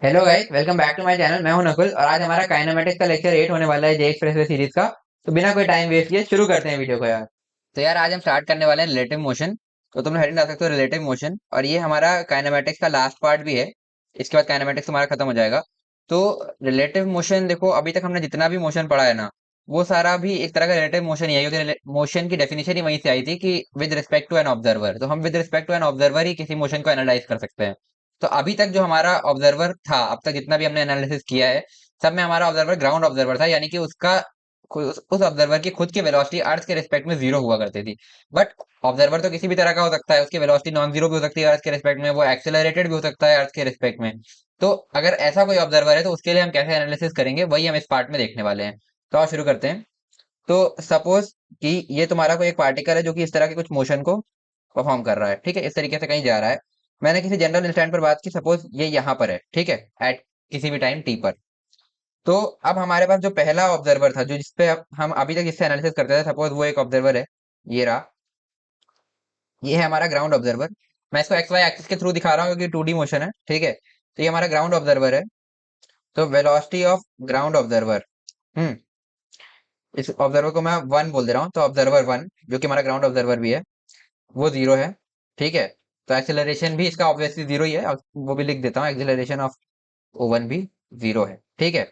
Hello guys, welcome back to my channel. मैं हूं नकुल और आज हमारा काइनेमेटिक्स का लेक्चर 8 होने वाला है जे एक्सप्रेसवे सीरीज का। तो बिना कोई टाइम वेस्ट किए शुरू करते हैं वीडियो को यार। तो यार आज हम स्टार्ट करने वाले हैं रिलेटिव मोशन। तो तुम हेडिंग डाल सकते हो रिलेटिव मोशन, और ये हमारा काइनेमेटिक्स का लास्ट पार्ट भी है। इसके बाद काइनेमेटिक्स हमारा खत्म हो जाएगा। तो रिलेटिव मोशन देखो, अभी तक हमने जितना भी मोशन पढ़ा है ना, वो सारा भी एक तरह का रिलेटिव मोशन ही है, क्योंकि मोशन की डेफिनेशन ही वहीं से आई थी कि with respect to an observer. तो हम with respect to an observer ही किसी मोशन को एनालाइज कर सकते हैं। तो अभी तक जो हमारा ऑब्जर्वर था, अब तक जितना भी हमने एनालिसिस किया है, सब में हमारा ऑब्जर्वर ग्राउंड ऑब्जर्वर था, यानी कि उसका उस ऑब्जर्वर की खुद की वेलोसिटी अर्थ के रिस्पेक्ट में जीरो हुआ करती थी। बट ऑब्जर्वर तो किसी भी तरह का हो सकता है, उसकी वेलोसिटी नॉन जीरो भी हो सकती है अर्थ के रिस्पेक्ट में, वो एक्सेलरेटेड भी हो सकता है अर्थ के रिस्पेक्ट में। तो अगर ऐसा कोई ऑब्जर्वर है तो उसके लिए हम कैसे एनालिसिस करेंगे, वही हम इस पार्ट में देखने वाले हैं। तो आओ शुरू करते हैं। तो सपोज कि ये तुम्हारा कोई एक पार्टिकल है जो कि इस तरह के कुछ मोशन को परफॉर्म कर रहा है, ठीक है, इस तरीके से कहीं जा रहा है। मैंने किसी जनरल इंस्टेंट पर बात की, सपोज ये यहाँ पर है, ठीक है, एट किसी भी टाइम टी पर। तो अब हमारे पास जो पहला ऑब्जर्वर था, जो जिसपे हम अभी तक इससे एनालिसिस करते थे, सपोज वो एक ऑब्जर्वर है, ये रहा। ये है हमारा ग्राउंड ऑब्जर्वर। मैं इसको एक्स वाई एक्सिस के थ्रू दिखा रहा हूँ क्योंकि 2D मोशन है, ठीक है। तो ये हमारा ग्राउंड ऑब्जर्वर है। तो वेलोसिटी ऑफ ग्राउंड ऑब्जर्वर, हम्म इस ऑब्जर्वर को मैं वन बोल दे रहा हूँ, तो ऑब्जर्वर वन जो कि हमारा ग्राउंड ऑब्जर्वर भी है, वो जीरो है, ठीक है। तो एक्सेलरेशन भी इसका ऑब्वियसली जीरो ही है, और वो भी लिख देता हूँ, एक्सेलरेशन ऑफ ओ वन भी जीरो है, ठीक है।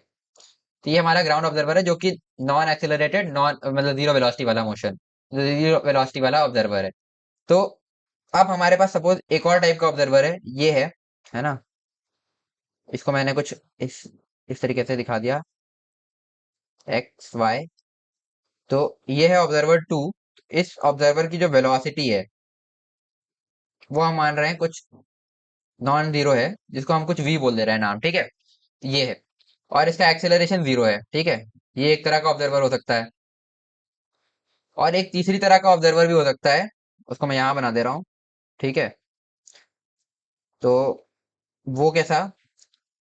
तो ये हमारा ग्राउंड ऑब्जर्वर है जो कि नॉन एक्सेलरेटेड, नॉन मतलब जीरो वेलोसिटी वाला मोशन, जीरो वेलोसिटी वाला ऑब्जर्वर है। तो अब हमारे पास सपोज एक और टाइप का ऑब्जर्वर है, ये है ना। इसको मैंने कुछ इस इस तरीके से दिखा दिया, एक्स वाई। तो ये है ऑब्जर्वर टू। इस ऑब्जर्वर की जो वेलोसिटी है, वो हम मान रहे हैं कुछ नॉन जीरो है, जिसको हम कुछ वी बोल दे रहे हैं नाम, ठीक है। ये है, और इसका एक्सेलरेशन जीरो है, ठीक है। ये एक तरह का ऑब्जर्वर हो सकता है। और एक तीसरी तरह का ऑब्जर्वर भी हो सकता है, उसको मैं यहां बना दे रहा हूँ, ठीक है। तो वो कैसा,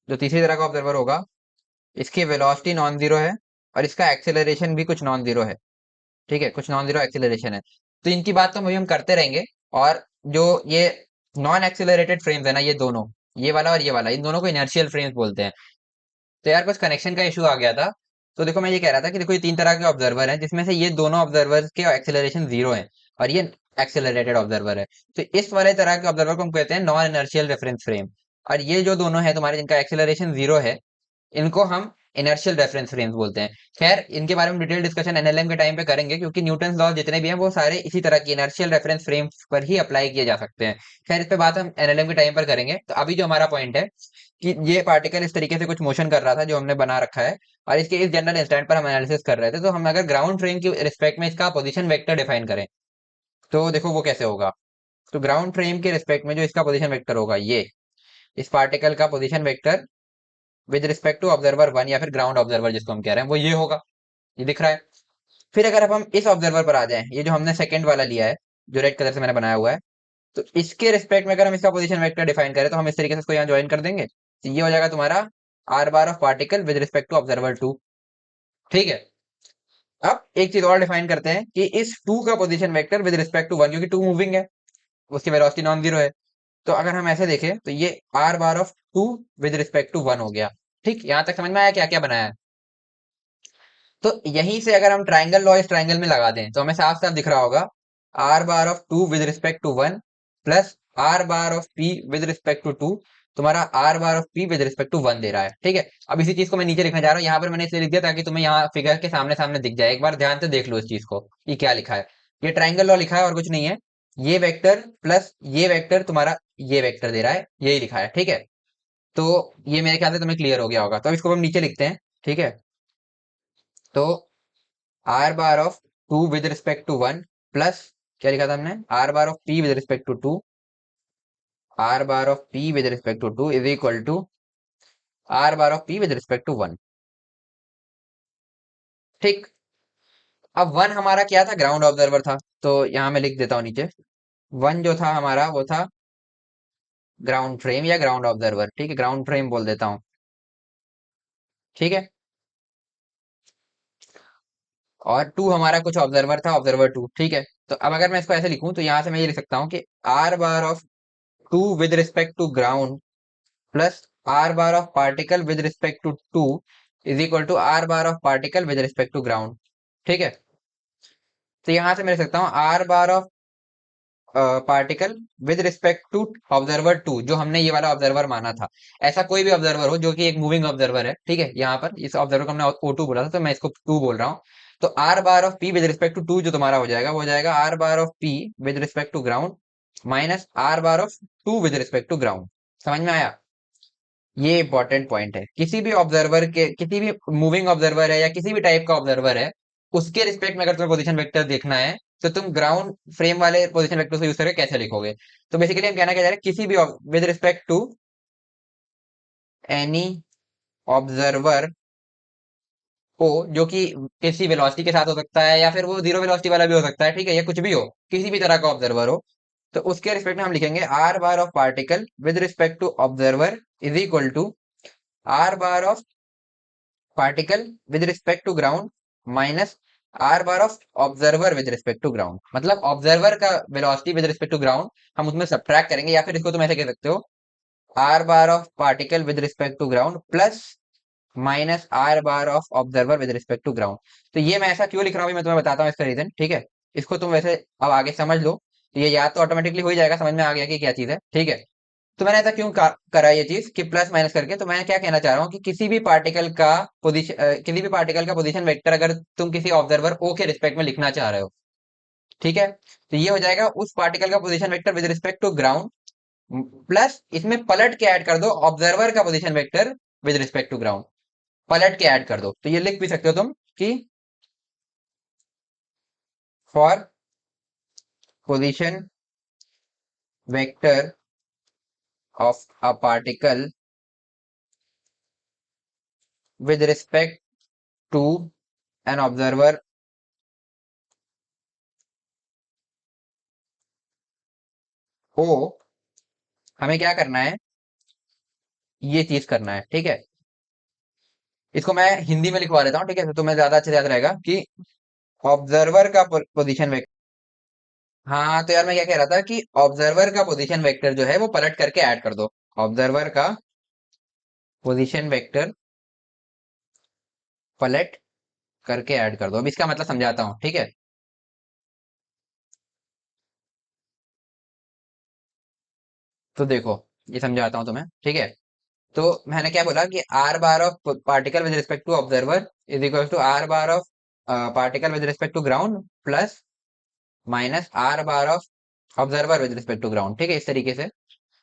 जो तीसरी तरह का ऑब्जर्वर होगा, इसकी वेलोसिटी नॉन जीरो है, और इसका एक्सेलरेशन भी कुछ नॉन जीरो है, ठीक है, कुछ नॉन जीरो एक्सेलरेशन है। तो इनकी बात तो अभी हम करते रहेंगे। और जो ये नॉन एक्सेलरेटेड फ्रेम्स है ना, ये दोनों, ये वाला और ये वाला, इन दोनों को इनर्शियल फ्रेम्स बोलते हैं। तो यार कुछ कनेक्शन का इशू आ गया था। तो देखो मैं ये कह रहा था कि देखो ये तीन तरह के ऑब्जर्वर हैं, जिसमें से ये दोनों ऑब्जर्वर के एक्सेलरेशन जीरो है, और ये एक्सेलरेटेड ऑब्जर्वर है। तो इस वाले तरह के ऑब्जर्वर को हम कहते हैं नॉन इनर्शियल रेफरेंस फ्रेम। और ये जो दोनों है तुम्हारे, जिनका एक्सेलरेशन जीरो है, इनको हम इनर्शियल रेफरेंस फ्रेम्स बोलते हैं। खैर इनके बारे में डिटेल डिस्कशन एनएलएम के टाइम पे करेंगे, क्योंकि न्यूटन लॉ जितने भी हैं वो सारे इसी तरह की इनर्शियल रेफरेंस फ्रेम्स पर ही अप्लाई किए जा सकते हैं। खैर इस पे बात हम एनएलएम के टाइम पर करेंगे। तो अभी जो हमारा पॉइंट है कि ये पार्टिकल इस तरीके से कुछ मोशन कर रहा था जो हमने बना रखा है, और इसके इस जनरल इंस्टेंट पर हम एनालिसिस कर रहे थे। तो हम अगर ग्राउंड फ्रेम की रिस्पेक्ट में इसका पोजीशन वेक्टर डिफाइन करें, तो देखो वो कैसे होगा। तो ग्राउंड फ्रेम के रिस्पेक्ट में जो इसका पोजीशन वेक्टर होगा, ये इस पार्टिकल का position vector with respect to observer one, या फिर ग्राउंड ऑब्जर्वर जिसको हम कह रहे हैं, वो ये होगा, ये दिख रहा है। फिर अगर अब हम इस ऑब्जर्वर पर आ जाएं, ये जो हमने सेकंड वाला लिया है, जो रेड कलर से मैंने बनाया हुआ है, तो इसके रिस्पेक्ट में अगर हम इसका पोजीशन वेक्टर डिफाइन करें, तो हम इस तरीके से इसको यहाँ ज्वाइन कर देंगे। तो ये हो जाएगा तुम्हारा are bar of particle with respect to observer two, ठीक है। अब एक चीज और डिफाइन करते हैं कि इस टू का position vector with respect to one, क्योंकि टू मूविंग है, उसकी वेलोसिटी नॉन जीरो है। तो अगर हम ऐसे देखें तो ये r bar of two with respect to one हो गया। ठीक, यहां तक समझ में आया क्या क्या बनाया है। तो यहीं से अगर हम ट्राइंगल लॉ इस ट्राइंगल में लगा दें, तो हमें साफ साफ दिख रहा होगा, R bar of two with respect to one plus are bar of P with respect to two, तुम्हारा are bar of P with respect to one दे रहा है, ठीक है। अब इसी चीज को मैं नीचे लिखने जा रहा हूँ, यहाँ पर मैंने इसलिए लिख दिया ताकि तुम्हें यहाँ फिगर के सामने सामने दिख जाए। एक बार ध्यान से देख लो इस चीज को, ये क्या लिखा है। ये ट्राइंगल लॉ लिखा है और कुछ नहीं है। ये वेक्टर प्लस ये वेक्टर तुम्हारा ये वेक्टर दे रहा है, यही लिखा है, ठीक है। तो ये मेरे ख्याल से तुम्हें क्लियर हो गया होगा। तो अब इसको हम नीचे लिखते हैं, ठीक है। तो r bar of two with respect to one plus, क्या लिखा था हमने, r bar of P with respect to two, r bar of P with respect to two is equal to r bar of P with respect to one. ठीक। अब one हमारा क्या था, ground observer था। तो यहां मैं लिख देता हूं नीचे, वन जो था हमारा वो था ग्राउंड फ्रेम या ग्राउंड ऑब्जर्वर, ठीक है, ग्राउंड फ्रेम बोल देता हूं, ठीक है। और टू हमारा कुछ ऑब्जर्वर था, ऑब्जर्वर टू, ठीक है। तो अब अगर मैं इसको ऐसे लिखूं, तो यहां से मैं ये लिख सकता हूं कि r bar of two with respect to ground plus are bar of particle with respect to two is equal to r bar of particle with respect to ground. ठीक है, तो यहां से मैं लिख सकता हूँ r bar of particle with respect to observer two, जो हमने ये वाला ऑब्जर्वर माना था। ऐसा कोई भी ऑब्जर्वर हो जो कि एक मूविंग ऑब्जर्वर है, ठीक है, यहाँ पर इस ऑब्जर्वर को हमने ओ टू बोला था, तो मैं इसको टू बोल रहा हूँ। तो r bar of P with respect to two जो तुम्हारा हो जाएगा, वो हो जाएगा r bar of P with respect to ground minus are bar of two with respect to ground. समझ में आया? ये इंपॉर्टेंट पॉइंट है। किसी भी ऑब्जर्वर के, किसी भी मूविंग ऑब्जर्वर है या किसी भी टाइप का ऑब्जर्वर है, उसके रिस्पेक्ट में अगर तुम्हें पोजीशन वेक्टर देखना है, तो तुम ग्राउंड फ्रेम वाले पोजीशन वेक्टर से यूज करके कैसे लिखोगे? तो बेसिकली हम कहना क्या चाह रहे हैं, किसी भी with respect to any observer को, जो कि किसी वेलोसिटी के साथ हो सकता है या फिर वो जीरो वेलोसिटी वाला भी हो सकता है, ठीक है, या कुछ भी हो, किसी भी तरह का ऑब्जर्वर हो, तो उसके रिस्पेक्ट में हम लिखेंगे r bar of particle with respect to observer is equal to r bar of particle with respect to ground minus are bar of observer with respect to ground. मतलब ऑब्जर्वर का velocity with respect to ground हम उसमें subtract करेंगे, या फिर इसको तुम ऐसे कह सकते हो r bar of particle with respect to ground plus minus are bar of observer with respect to ground. तो ये मैं ऐसा क्यों लिख रहा हूँ, मैं तुम्हें बताता हूँ इसका रीजन, ठीक है। इसको तुम वैसे अब आगे समझ लो, तो ये याद तो ऑटोमेटिकली हो ही जाएगा, समझ में आ गया कि क्या चीज है, ठीक है। तो मैंने ऐसा क्यों करा ये चीज कि प्लस माइनस करके, तो मैं क्या कहना चाह रहा हूँ कि किसी भी पार्टिकल का पोजीशन, किसी भी पार्टिकल का पोजीशन वेक्टर अगर तुम किसी ऑब्जर्वर ओ के रिस्पेक्ट में लिखना चाह रहे हो, ठीक है, तो ये हो जाएगा उस पार्टिकल का position vector with respect to ground plus इसमें पलट के ऐड कर दो ऑब्जर्वर का position vector with respect to ground, पलट के ऐड कर दो। तो ये लिख भी सकते हो तुम कि for position vector of a particle with respect to an observer O, हमें क्या करना है, ये चीज करना है, ठीक है। इसको मैं हिंदी में लिखवा देता हूँ, ठीक है, तो तुम्हें ज्यादा अच्छे से याद रहेगा कि ऑब्जर्वर का पोजीशन वेक्टर, हाँ तो यार मैं क्या कह रहा था कि ऑब्जर्वर का पोजीशन वेक्टर जो है वो पलट करके ऐड कर दो, ऑब्जर्वर का पोजीशन वेक्टर पलट करके ऐड कर दो। अब इसका मतलब समझाता हूँ, ठीक है। तो देखो, ये समझाता हूँ तुम्हें, ठीक है। तो मैंने क्या बोला कि r bar of particle with respect to observer is equal to r bar of particle with respect to ground plus minus are bar of observer with respect to ground, ठीक है, इस तरीके से।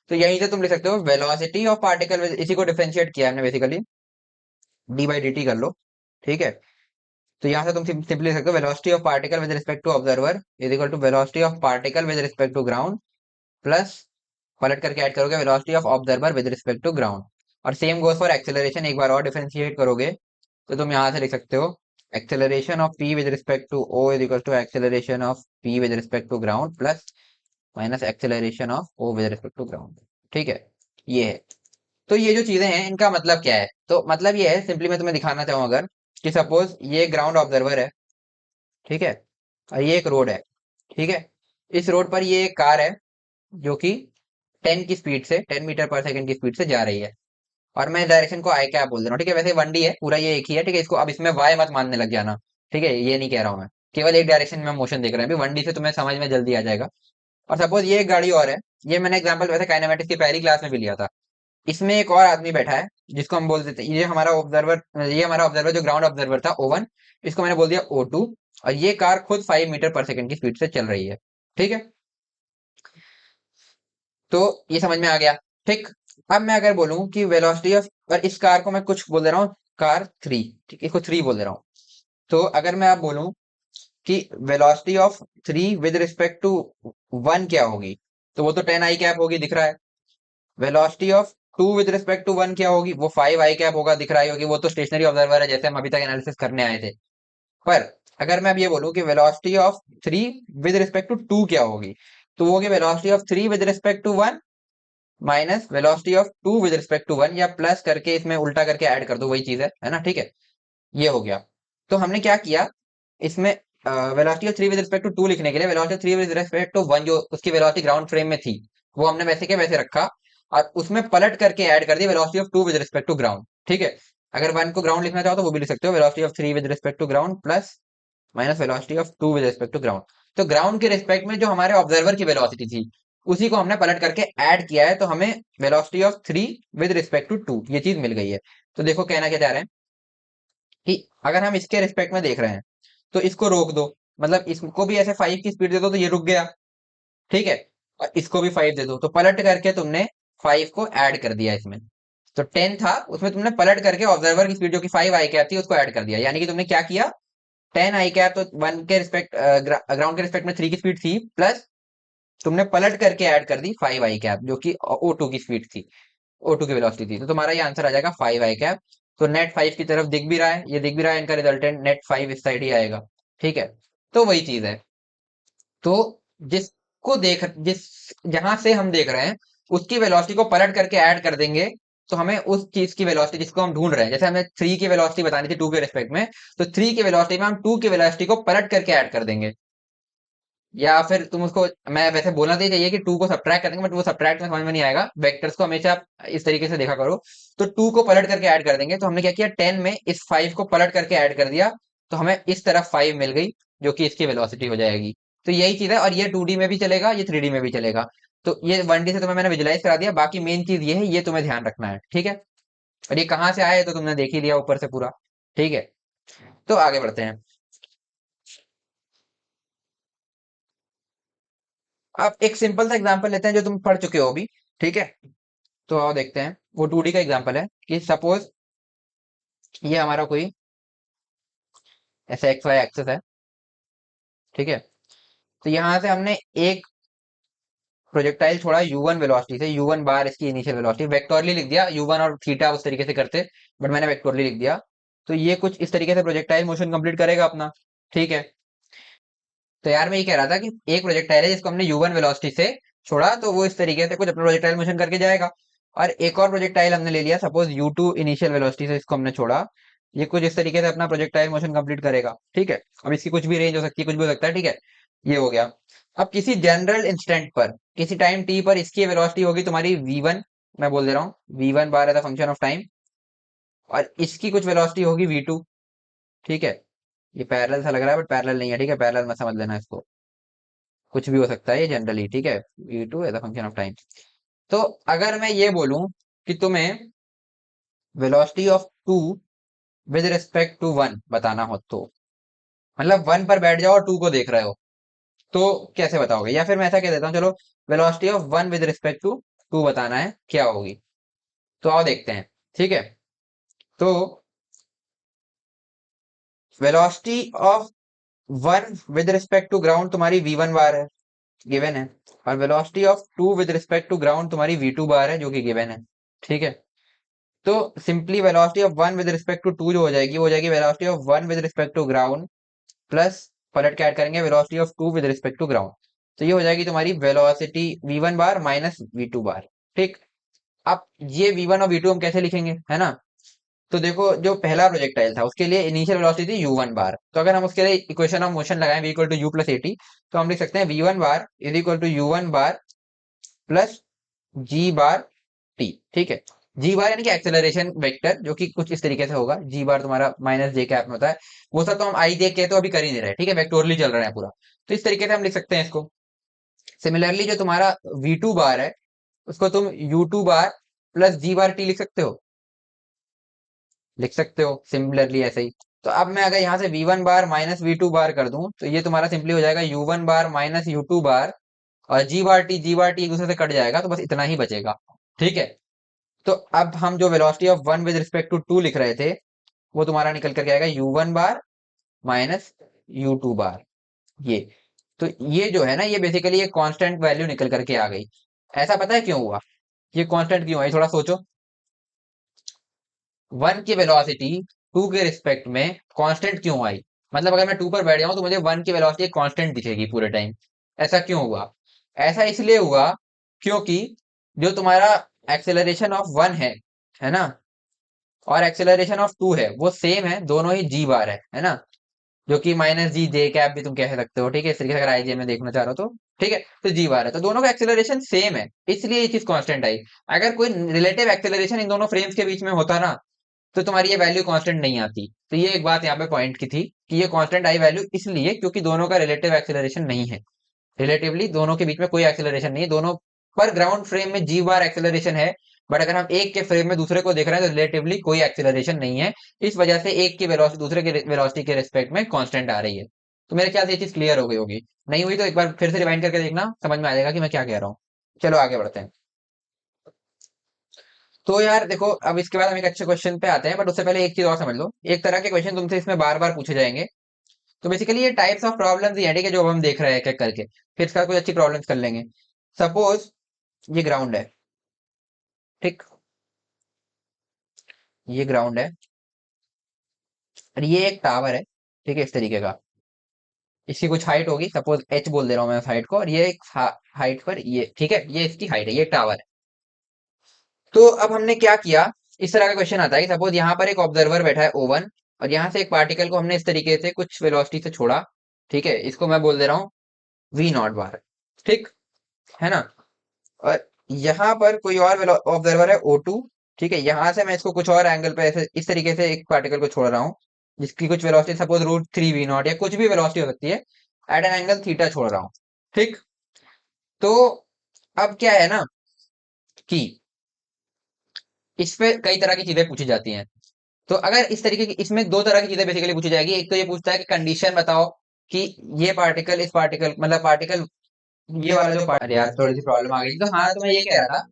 तो यहीं से तुम लिख सकते हो वेलोसिटी ऑफ पार्टिकल, इसी को डिफरेंशिएट किया हमने basically, D by D T कर लो, ठीक है। तो यहाँ से तुम सिंपली लिख सकते हो velocity of particle with respect to observer is equal to velocity of particle with respect to ground plus, पलट करके ऐड करोगे velocity of observer with respect to ground. और सेम गोज फॉर एक्सेलरेशन, एक बार और डिफरेंशिएट करोगे तो तुम यहाँ से लिख सकते हो acceleration of p with respect to o is equal to acceleration of p with respect to ground plus minus acceleration of o with respect to ground, ठीक है। ये है। तो ये जो चीजें हैं इनका मतलब क्या है, तो मतलब ये है सिंपली, मैं तुम्हें दिखाना चाहूँ अगर, कि सपोज ये ग्राउंड ऑब्जर्वर है, ठीक है, और ये एक रोड है, ठीक है। इस रोड पर ये एक कार है जो कि 10 की स्पीड से, 10 मीटर पर सेकंड की स्पीड से जा रही है, और मैं डायरेक्शन को आई कैप बोल दे रहा हूँ, ठीक है। वैसे 1D है पूरा, ये एक ही है, ठीक है। इसको अब इसमें वाई मत मानने लग जाना, ठीक है, ये नहीं कह रहा हूँ मैं, केवल एक डायरेक्शन में मोशन देख रहे हैं, अभी 1D से तुम्हें समझ में जल्दी आ जाएगा। और सपोज ये एक गाड़ी और है, ये मैंने एग्जांपल वैसे काइनेमेटिक्स की पहली क्लास में भी लिया था। इसमें एक और आदमी बैठा है जिसको हम बोल देते हैं, ये हमारा ऑब्जर्वर जो ग्राउंड ऑब्जर्वर था O1, इसको मैंने बोल दिया O2, और ये कार खुद 5 मीटर पर सेकंड की स्पीड से चल रही है, ठीक है। तो ये समझ में आ गया, ठीक। अब मैं अगर बोलूं कि वेलोसिटी ऑफ, और इस कार को मैं कुछ बोल दे रहा हूँ, कार 3, ठीक, इसको 3 बोल दे रहा हूँ। तो अगर मैं आप बोलूं कि velocity of 3 with respect to 1 क्या होगी, तो वो तो 10 आई कैप होगी, दिख रहा है। Velocity of 2 with respect to 1 क्या होगी, वो 5 आई कैप होगा, दिख रहा ही होगी, वो तो स्टेशनरी ऑब्जर्वर है जैसे हम अभी तक एनालिसिस करने आए थे। पर अगर मैं अब ये बोलूं कि velocity of 3 with respect to 2 क्या होगी, तो वो होगी velocity of 3 with respect to 1 minus velocity of 2 with respect to 1, या प्लस करके इसमें उल्टा करके ऐड कर दो, वही चीज है ना, ठीक है। ये हो गया। तो हमने क्या किया इसमें, velocity of 3 with respect to 2 लिखने के लिए velocity of 3 with respect to 1 जो उसकी वेलोसिटी ग्राउंड फ्रेम में थी, वो हमने वैसे के वैसे रखा, और उसमें पलट करके ऐड कर दिया velocity of two with respect to ground. ठीक है, अगर वन को ग्राउंड लिखना चाहो तो वो भी लिख सकते हो, velocity of three with respect to ground plus minus velocity of two with respect to ground. तो ग्राउंड के रिस्पेक्ट में जो हमारे ऑब्जर्वर की वेलोसिटी थी उसी को हमने पलट करके ऐड किया है, तो हमें velocity of three with respect to two ये चीज मिल गई है। तो देखो कहना क्या चाह रहे हैं कि अगर हम इसके रिस्पेक्ट में देख रहे हैं तो इसको रोक दो, मतलब इसको भी ऐसे 5 की स्पीड दे दो तो ये रुक गया। ठीक है, और इसको भी 5 दे दो, तो पलट करके तुमने 5 को ऐड कर दिया इसमें। तो 10 था, उसमें तुमने पलट करके ऑब्जर्वर की स्पीड जो कि 5 आई कैप थी उसको ऐड कर दिया, यानी कि तुमने क्या किया, 10 आई कैप तो वन के रिस्पेक्ट ग्राउंड के रिस्पेक्ट में 3 की स्पीड थी, प्लस तुमने पलट करके ऐड कर दी 5 आई कैप जो कि O2 की स्पीड थी, O2 की वेलोसिटी थी। तो तुम्हारा ये आंसर आ जाएगा 5 आई कैप। तो नेट 5 की तरफ दिख भी रहा है, ये दिख भी रहा है, इनका रिजल्टेंट नेट 5 इस साइड ही आएगा। ठीक है, तो वही चीज है। तो जिसको देख जिस जहां से हम देख रहे हैं उसकी वेलोसिटी को पलट करके ऐड कर देंगे, तो हमें उस चीज की वेलोसिटी जिसको हम ढूंढ रहे हैं, जैसे हमें थ्री की वेलोसिटी बतानी थी टू के रिस्पेक्ट में, तो थ्री की वेलोसिटी में हम टू की वेलोसिटी को पलट करके ऐड कर देंगे। या फिर तुम उसको, मैं वैसे बोलना तो ये चाहिए कि टू को सब्ट्रैक्ट कर देंगे, बट वो सब्ट्रैक्ट में समझ में नहीं आएगा, वेक्टर्स को हमेशा इस तरीके से देखा करो। तो टू को पलट करके ऐड कर देंगे, तो हमने क्या किया, 10 में इस 5 को पलट करके ऐड कर दिया, तो हमें इस तरफ 5 मिल गई जो कि इसकी वेलोसिटी हो जाएगी। तो यही चीज है, और ये 2D में भी चलेगा, ये 3D में भी चलेगा। तो ये 1D से तुम्हें मैंने विजुलाइज करा दिया, बाकी मेन चीज ये है, ये तुम्हें ध्यान रखना है। ठीक है, और ये कहाँ से आया है तो तुमने देख ही लिया ऊपर से पूरा। ठीक है, तो आगे बढ़ते हैं। अब एक सिंपल सा एग्जांपल लेते हैं जो तुम पढ़ चुके हो अभी। ठीक है, तो आओ देखते हैं, वो 2D का एग्जांपल है कि सपोज ये हमारा कोई ऐसा एक्स वाई एक्सेस है। ठीक है, तो यहाँ से हमने एक प्रोजेक्टाइल छोड़ा u1 वेलोसिटी से, u1 बार इसकी इनिशियल वेलोसिटी, वेक्टोरली लिख दिया, u1 और थीटा उस तरीके से करते, बट मैंने वेक्टोरली लिख दिया। तो ये कुछ इस तरीके से प्रोजेक्टाइल मोशन कंप्लीट करेगा अपना। ठीक है, तो यार मैं ये कह रहा था कि एक प्रोजेक्टाइल है जिसको हमने u1 वेलोसिटी से छोड़ा, तो वो इस तरीके से कुछ अपना प्रोजेक्टाइल मोशन करके जाएगा। और एक और प्रोजेक्टाइल हमने ले लिया, सपोज u2 इनिशियल वेलोसिटी से इसको हमने छोड़ा, ये कुछ इस तरीके से अपना प्रोजेक्टाइल मोशन कंप्लीट करेगा। ठीक है, अब इसकी कुछ भी रेंज हो सकती है, कुछ भी हो सकता है। ठीक है, ये हो गया। अब किसी जनरल इंस्टेंट पर, किसी टाइम t पर इसकी वेलोसिटी होगी तुम्हारी v1, मैं बोल दे रहा हूँ v1 bar as a function of time, और इसकी कुछ वेलोसिटी होगी v2। ठीक है, ये पैरेलल सा लग रहा है बट पैरेलल नहीं है। ठीक है, पैरेलल मत समझ लेना इसको, कुछ भी हो सकता है ये जनरली। ठीक है, v2 as a function of time. तो अगर मैं ये बोलूं कि तुम्हें velocity of two with respect to one बताना हो, तो मतलब वन पर बैठ जाओ और टू को देख रहे हो, तो कैसे बताओगे? या फिर मैं ऐसा कह देता हूँ, चलो velocity of one with respect to two बताना है, क्या होगी? तो आओ देखते हैं। ठीक है, तो velocity of one with respect to ground तुम्हारी v1 बार है, गिवन है, और velocity of two with respect to ground तुम्हारी v2 बार है जो कि गिवन है। ठीक है, तो simply velocity of one with respect to two जो हो जाएगी, वो हो जाएगी velocity of one with respect to ground plus, पलट के ऐड करेंगे, velocity of two with respect to ground. तो ये हो जाएगी तुम्हारी वेलोसिटी v1 बार माइनस v2 बार। ठीक, अब ये v1 और v2 हम कैसे लिखेंगे, है ना? तो देखो, जो पहला प्रोजेक्टाइल था उसके लिए इनिशियल वेलोसिटी थी u1 बार, तो अगर हम उसके लिए इक्वेशन ऑफ मोशन लगाएं v equal to u plus at, तो हम लिख सकते हैं v1 bar is equal to u1 bar plus g bar t। ठीक है, जी बार यानी कि एक्सेलरेशन वेक्टर, जो कि कुछ इस तरीके से होगा, जी बार तुम्हारा माइनस जे कैप में होता है, वो सब तो हम आई देख के तो अभी कर ही नहीं रहे। ठीक है, वेक्टोरली चल रहा है पूरा, तो इस तरीके से हम लिख सकते हैं इसको। सिमिलरली जो तुम्हारा v2 बार है उसको तुम u2 बार प्लस जी बार टी लिख सकते हो, लिख सकते हो सिमिलरली ऐसे ही। तो अब मैं अगर यहाँ से v1 बार माइनस v2 बार कर दूं, तो ये तुम्हारा सिंपली हो जाएगा u1 बार माइनस u2 बार, और जी बार टी एक दूसरे से कट जाएगा, तो बस इतना ही बचेगा। ठीक है, तो अब हम जो velocity of one with respect to two लिख रहे थे, वो तुम्हारा निकल करके आएगा u1 बार माइनस u2 बार। ये, तो ये जो है ना, ये बेसिकली एक कांस्टेंट वैल्यू निकल करके आ गई। ऐसा पता है क्यों हुआ? ये कांस्टेंट क्यों आई, थोड़ा सोचो। वन की वेलोसिटी टू के रिस्पेक्ट में कांस्टेंट क्यों आई? मतलब अगर मैं टू पर बैठ जाऊं तो मुझे वन की वेलोसिटी कांस्टेंट दिखेगी पूरे टाइम। ऐसा क्यों हुआ? ऐसा इसलिए हुआ क्योंकि जो तुम्हारा एक्सेलरेशन ऑफ वन है ना, और एक्सेलरेशन ऑफ टू है, वो सेम है, दोनों ही जी बार है ना? जो कि माइनस जी जे कैप भी तुम कह सकते हो, ठीक है, इस तरीके से अगर आईजे में देखना चाह रहे हो तो, ठीक है। तो जी बार है, तो दोनों का एक्सेलरेशन सेम है, इसलिए ये चीज कांस्टेंट आई। अगर कोई रिलेटिव एक्सेलरेशन इन दोनों फ्रेम्स के बीच में होता ना, तो तुम्हारी ये वैल्यू कांस्टेंट नहीं आती। तो ये एक बात यहाँ पे पॉइंट की थी कि ये कांस्टेंट आई वैल्यू इसलिए क्योंकि दोनों का रिलेटिव एक्सेलरेशन नहीं है। रिलेटिवली दोनों के बीच में कोई एक्सेलरेशन नहीं है, दोनों पर ग्राउंड फ्रेम में जी बार एक्सेलरेशन है। बट अगर हम एक के फ्रेम में दूसरे को देख रहे हैं तो रिलेटिवली कोई एक्सेलरेशन नहीं है। इस वजह से एक की वेलोसिटी दूसरे के वेलोसिटी के रिस्पेक्ट में कांस्टेंट आ रही है। तो मेरे ख्याल से ये चीज क्लियर हो गई होगी। नहीं हुई तो एक बार फिर से रिवाइंड करके देखना, समझ में आ जाएगा कि मैं क्या कह रहा हूँ। चलो आगे बढ़ते हैं। तो यार देखो, अब इसके बाद हम एक अच्छे क्वेश्चन पे आते हैं, बट उससे पहले एक चीज और समझ लो। एक तरह के क्वेश्चन तुमसे इसमें बार बार पूछे जाएंगे। तो बेसिकली ये टाइप्स ऑफ प्रॉब्लम्स ही है, ठीक है, जो अब हम देख रहे हैं एक एक करके। फिर इसका कुछ अच्छी प्रॉब्लम्स कर लेंगे। सपोज ये ग्राउंड है, ठीक, ये ग्राउंड है और ये एक टावर है, ठीक है, इस तरीके का। इसकी कुछ हाइट होगी, सपोज एच बोल दे रहा हूँ मैं हाइट को, और ये एक हाइट पर ये, ठीक है, ये इसकी हाइट है, ये टावर है। तो अब हमने क्या किया, इस तरह का क्वेश्चन आता है कि सपोज यहाँ पर एक ऑब्जर्वर बैठा है O1, और यहाँ से एक पार्टिकल को हमने इस तरीके से कुछ वेलोसिटी से छोड़ा, ठीक है, इसको मैं बोल दे रहा हूँ V0 बार, ठीक है ना। और यहाँ पर कोई और ऑब्जर्वर है O2, ठीक है, यहाँ से मैं इसको कुछ और एंगल पे ऐसे इस तरीके से एक पार्टिकल को छोड़ रहा हूँ, जिसकी कुछ वेलोसिटी सपोज √3 V0 या कुछ भी वेलोसिटी हो सकती है, एट एन एंगल थीटा छोड़ रहा हूँ, ठीक। तो अब क्या है ना कि इस पे कई तरह की चीजें पूछी जाती हैं। तो अगर इस तरीके की, इसमें दो तरह की चीजें बेसिकली पूछी जाएगी। एक तो ये पूछता है कि कंडीशन बताओ कि ये पार्टिकल इस पार्टिकल मतलब पार्टिकल ये वाला जो अरे यार थोड़ी सी प्रॉब्लम आ गई। तो हाँ, तो मैं ये कह रहा था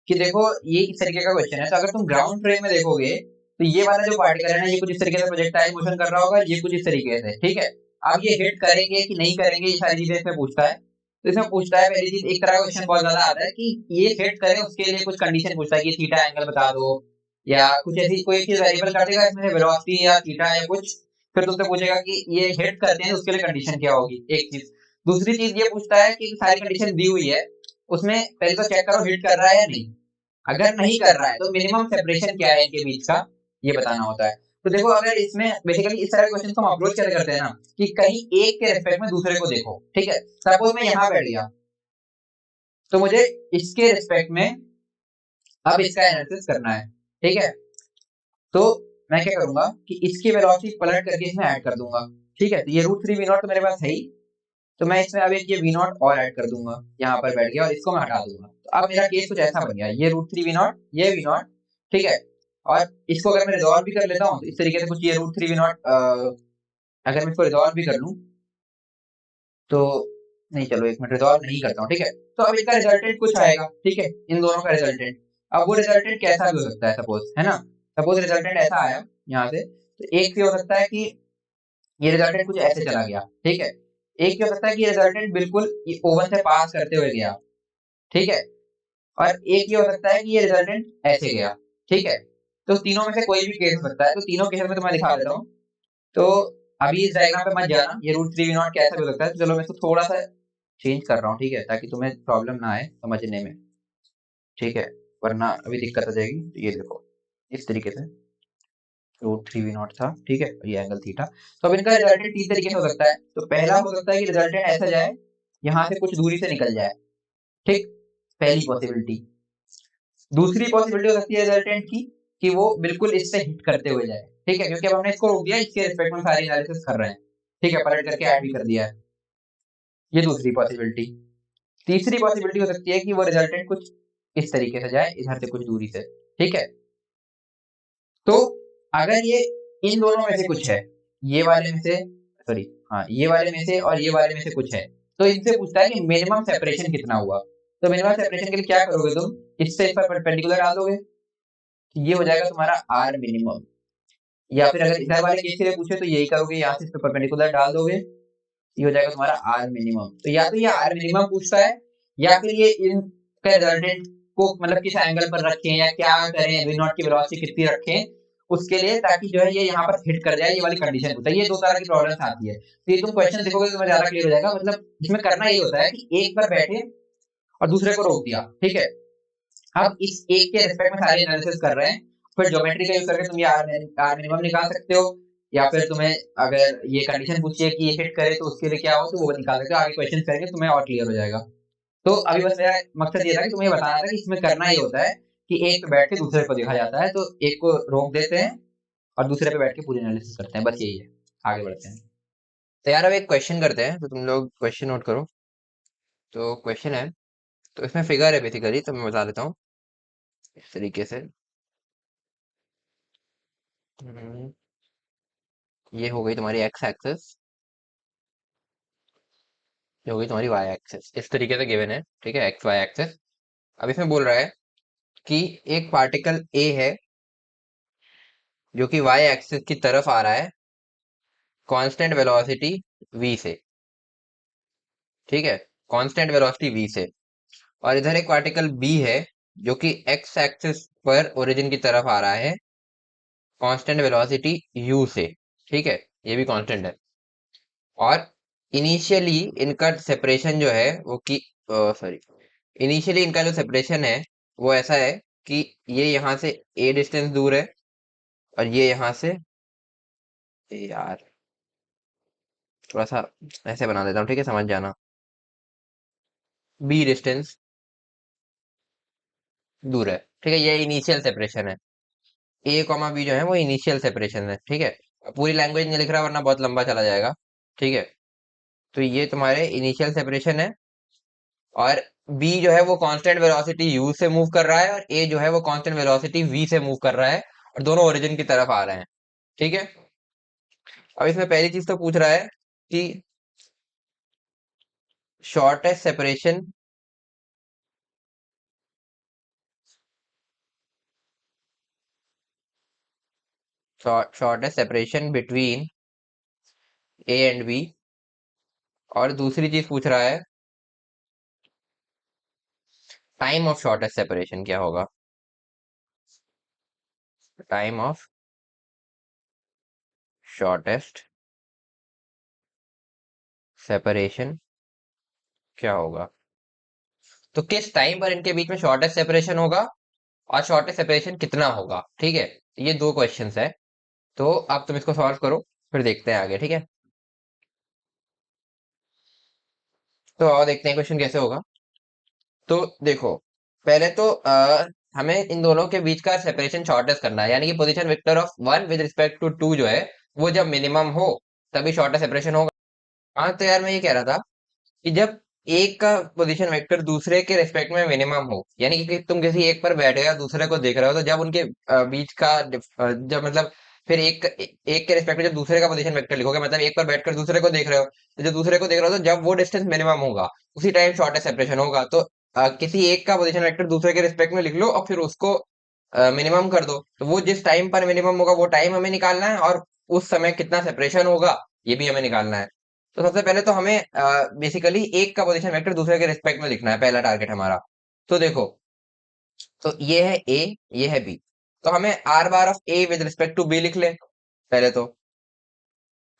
कि देखो, ये इस तरीके का क्वेश्चन है, तो अगर तुम ग्राउंड फ्रेम में देखोगे तो ये वाला जो पार्टिकल है ना, ये कुछ इस तरीके से प्रोजेक्टाइल मोशन कर रहा होगा, ये कुछ इस तरीके से, ठीक है। अब ये हिट करेंगे कि नहीं करेंगे, ये सारी चीजें इसमें पूछता है। तो इसमें पूछता है पहली चीज, एक तरह का क्वेश्चन बहुत ज्यादा आता है कि ये हिट करे उसके लिए कुछ कंडीशन पूछता है कि थीटा एंगल बता दो, या कुछ ऐसी कोई चीज वेरिएबल कर देगा इसमें, वेलोसिटी या थीटा या कुछ। फिर तुमसे पूछेगा कि ये हिट करते हैं उसके लिए कंडीशन क्या होगी, एक चीज। दूसरी चीज ये पूछता है कि सारी कंडीशन दी हुई है, उसमें पहले तो चेक करो हिट कर रहा है या नहीं। अगर नहीं कर रहा है तो मिनिमम सेपरेशन क्या है इनके बीच का, ये बताना होता है। तो देखो, अगर इसमें बेसिकली इस तरह के क्वेश्चन को हम अप्रोच कैसे करते हैं ना, कि कहीं एक के रिस्पेक्ट में दूसरे को देखो, ठीक है। सपोज मैं यहाँ बैठ गया, तो मुझे इसके रिस्पेक्ट में अब इसका एनालिसिस करना है, ठीक है। तो मैं क्या करूंगा कि इसकी वेलोसिटी पलट करके इसमें ऐड कर दूंगा, ठीक है। तो ये √3 V0 तो मेरे पास है ही, तो मैं इसमें अब एक ये V0 और ऐड कर दूंगा, यहाँ पर बैठ गया, और इसको मैं हटा दूंगा। तो अब मेरा केस कुछ ऐसा बन गया, ये √3 V0, ये V0, ठीक है। और इसको अगर मैं रिजॉल्व भी कर लेता हूँ तो इस तरीके से कुछ ये √3 V0, अगर मैं इसको रिजॉल्व भी कर लूँ तो, नहीं चलो एक मिनट, रिजॉल्व नहीं करता हूँ, ठीक है। तो अब इसका रिजल्टेंट कुछ आएगा, ठीक है, इन दोनों का रिजल्टेंट। अब वो रिजल्टेंट कैसा भी हो सकता है, सपोज, है ना। सपोज रिजल्टेंट ऐसा आया यहाँ से, तो एक से हो सकता है कि ये रिजल्टेंट कुछ ऐसे चला गया, ठीक है। एक ये हो सकता है कि ये रिजल्टेंट बिल्कुल ओवन से पास करते हुए गया, ठीक है। और एक ये हो सकता है कि ये रिजल्टेंट ऐसे गया, ठीक है। तो तीनों में से कोई भी केस हो सकता है, तो तीनों केस में तो मैं दिखा देता हूँ। तो अभी इस डायग्राम पे मत जाना, ये √3 V0 कैसा भी हो सकता है। तो चलो मैं इसको थोड़ा सा चेंज कर रहा हूँ, ठीक है, ताकि तुम्हें प्रॉब्लम ना आए समझने में, ठीक है, वरना अभी दिक्कत आ जाएगी। तो ये देखो, इस तरीके से √3 V0 था, ठीक है, और ये एंगल थीटा। तो अब इनका रिजल्टेंट तीन तरीके से हो सकता है। तो पहला हो सकता है कि रिजल्टेंट ऐसा जाए, यहाँ से कुछ दूरी से निकल जाए, ठीक, पहली पॉसिबिलिटी। दूसरी पॉसिबिलिटी हो सकती है रिजल्टेंट की कि वो बिल्कुल इससे हिट करते हुए जाए, ठीक है, क्योंकि अब हमने इसको रोक दिया, इसके रिस्पेक्ट में सारी एनालिसिस कर रहे हैं, ठीक है, पलट करके ऐड भी कर दिया है। ये दूसरी पॉसिबिलिटी। तीसरी पॉसिबिलिटी हो सकती है कि वो रिजल्टेंट कुछ इस तरीके से जाए, इधर से कुछ दूरी से, ठीक है। तो अगर ये इन दोनों में से कुछ है, ये वाले में से, सॉरी, हाँ, ये वाले में से और ये वाले में से कुछ है, तो इनसे पूछता है कि मिनिमम सेपरेशन कितना हुआ। तो मिनिमम सेपरेशन के लिए क्या करोगे तुम, इससे इस पर परपेंडिकुलर डाल दोगे, तो ये हो जाएगा तुम्हारा आर मिनिमम। या फिर अगर इधर वाले केस के लिए पूछे तो यही करोगे, यहाँ से इस पे परपेंडिकुलर डाल दोगे, ये हो जाएगा तुम्हारा आर मिनिमम। तो या तो ये आर मिनिमम पूछता है, या फिर ये इन का रिजल्टेंट को मतलब किस एंगल पर रखें या क्या करें, V0 की वेलोसिटी कितनी रखें उसके लिए, ताकि जो है ये यहाँ पर हिट कर जाए, ये वाली कंडीशन पूछता है। ये दो तरह की प्रॉब्लम्स आती है। तो ये तुम क्वेश्चन देखोगे तो तुम्हें ज्यादा क्लियर हो जाएगा। मतलब इसमें करना ये होता है कि एक बार बैठे और दूसरे को रोक दिया, ठीक है। अब इस एक के रिस्पेक्ट में सारी एनालिसिस कर रहे हैं, फिर ज्योमेट्री का यूज करके तुम ये आर मिनिमम निकाल सकते हो, या फिर तुम्हें अगर ये कंडीशन पूछिए कि ये हिट करे तो उसके लिए क्या हो, तो वो निकाल सकते हो। आगे क्वेश्चन करेंगे तुम्हें और क्लियर हो जाएगा। तो अभी बस मेरा मकसद ये था कि तुम्हें बताना था कि इसमें करना ये होता है कि एक पे बैठ के दूसरे को देखा जाता है, तो एक को रोक देते हैं और दूसरे पे बैठ के पूरी एनालिसिस करते हैं, बस यही है। आगे बढ़ते हैं। तो यार अब एक क्वेश्चन करते हैं, तो तुम लोग क्वेश्चन नोट करो। तो क्वेश्चन है, तो इसमें फिगर है बेसिकली, तो मैं बता देता हूँ इस तरीके से। हम्म, ये हो गई तुम्हारी एक्स एक्सेस, ये हो गई तुम्हारी वाई एक्सेस, इस तरीके से गिवन है, ठीक है, एक्स वाई एक्सेस। अब इसमें बोल रहा है कि एक पार्टिकल ए है जो कि वाई एक्सिस की तरफ आ रहा है कांस्टेंट वेलोसिटी v से, ठीक है, कांस्टेंट वेलोसिटी v से। और इधर एक पार्टिकल b है जो कि x एक्सिस पर ओरिजिन की तरफ आ रहा है कांस्टेंट वेलोसिटी u से, ठीक है, ये भी कांस्टेंट है। और इनिशियली इनका सेपरेशन जो है वो कि सॉरी, इनिशियली इनका जो सेपरेशन है वो ऐसा है कि ये यहाँ से a डिस्टेंस दूर है और ये यहाँ से, यार थोड़ा सा ऐसे बना देता हूँ, ठीक है, समझ जाना, b डिस्टेंस दूर है, ठीक है, ये इनिशियल सेपरेशन है। ए कॉमा बी जो है वो इनिशियल सेपरेशन है, ठीक है। अब पूरी लैंग्वेज नहीं लिख रहा वरना बहुत लंबा चला जाएगा, ठीक है। तो ये तुम्हारे इनिशियल सेपरेशन है, और बी जो है वो कांस्टेंट वेलोसिटी यू से मूव कर रहा है, और ए जो है वो कांस्टेंट वेलोसिटी वी से मूव कर रहा है, और दोनों ओरिजिन की तरफ आ रहे हैं, ठीक है। अब इसमें पहली चीज तो पूछ रहा है कि shortest separation, shortest separation between A and B. और दूसरी चीज पूछ रहा है टाइम ऑफ शॉर्टेस्ट सेपरेशन क्या होगा, टाइम ऑफ शॉर्टेस्ट सेपरेशन क्या होगा। तो किस टाइम पर इनके बीच में शॉर्टेस्ट सेपरेशन होगा और शॉर्टेस्ट सेपरेशन कितना होगा, ठीक है, ये दो क्वेश्चंस है। तो अब तुम इसको सॉल्व करो, फिर देखते हैं आगे, ठीक है। तो आओ देखते हैं क्वेश्चन कैसे होगा। तो देखो, पहले तो हमें इन दोनों के बीच का सेपरेशन शॉर्टेस्ट करना है, यानी कि position vector of one with respect to two जो है वो जब मिनिमम हो तभी शॉर्टेस्ट सेपरेशन होगा। हाँ, तो यार मैं ये कह रहा था कि जब एक का पोजीशन वेक्टर दूसरे के रिस्पेक्ट में मिनिमम हो, यानी कि तुम किसी एक पर बैठ गए और दूसरे को देख रहे हो, तो जब उनके बीच का जब मतलब फिर एक के रिस्पेक्ट में जब दूसरे का पोजीशन वेक्टर लिखोगे, मतलब एक पर बैठकर दूसरे को देख रहे हो, तो जब दूसरे को देख रहे हो तो जब वो डिस्टेंस मिनिमम होगा उसी टाइम शॉर्टेस्ट सेपरेशन होगा। तो किसी एक का पोजीशन वेक्टर दूसरे के रिस्पेक्ट में लिख लो और फिर उसको मिनिमम कर दो, तो वो जिस टाइम पर मिनिमम होगा वो टाइम हमें निकालना है, और उस समय कितना सेपरेशन होगा ये भी हमें निकालना है। तो सबसे पहले तो हमें बेसिकली एक का पोजीशन वेक्टर दूसरे के रिस्पेक्ट में लिखना है, पहला टारगेट हमारा। तो देखो, तो ये है ए, ये है बी, तो हमें R bar of A with respect to B लिख ले पहले तो,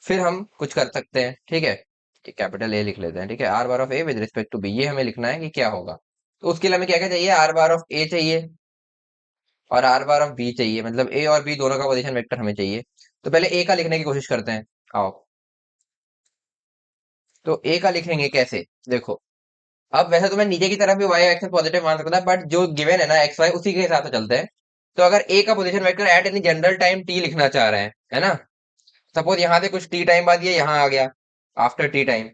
फिर हम कुछ कर सकते हैं, ठीक है, कैपिटल ए लिख लेते हैं, ठीक है, R bar of A with respect to B, ये हमें लिखना है कि क्या होगा। तो उसके लिए हमें क्या क्या चाहिए, आर बार ऑफ ए चाहिए और आर बार ऑफ बी चाहिए, मतलब ए और बी दोनों का पोजीशन वेक्टर हमें चाहिए। तो पहले ए का लिखने की कोशिश करते हैं, आओ। तो ए का लिखेंगे कैसे, देखो, अब वैसे तो मैं नीचे की तरफ भी y एक्सिस पॉजिटिव मान सकता है, बट जो गिवन है ना एक्स वाई, उसी के हिसाब से चलते हैं। तो अगर a का position vector at any general time t लिखना चाह रहे हैं, है ना, सपोज यहाँ से कुछ t टाइम बाद ये यहाँ आ गया आफ्टर t टाइम,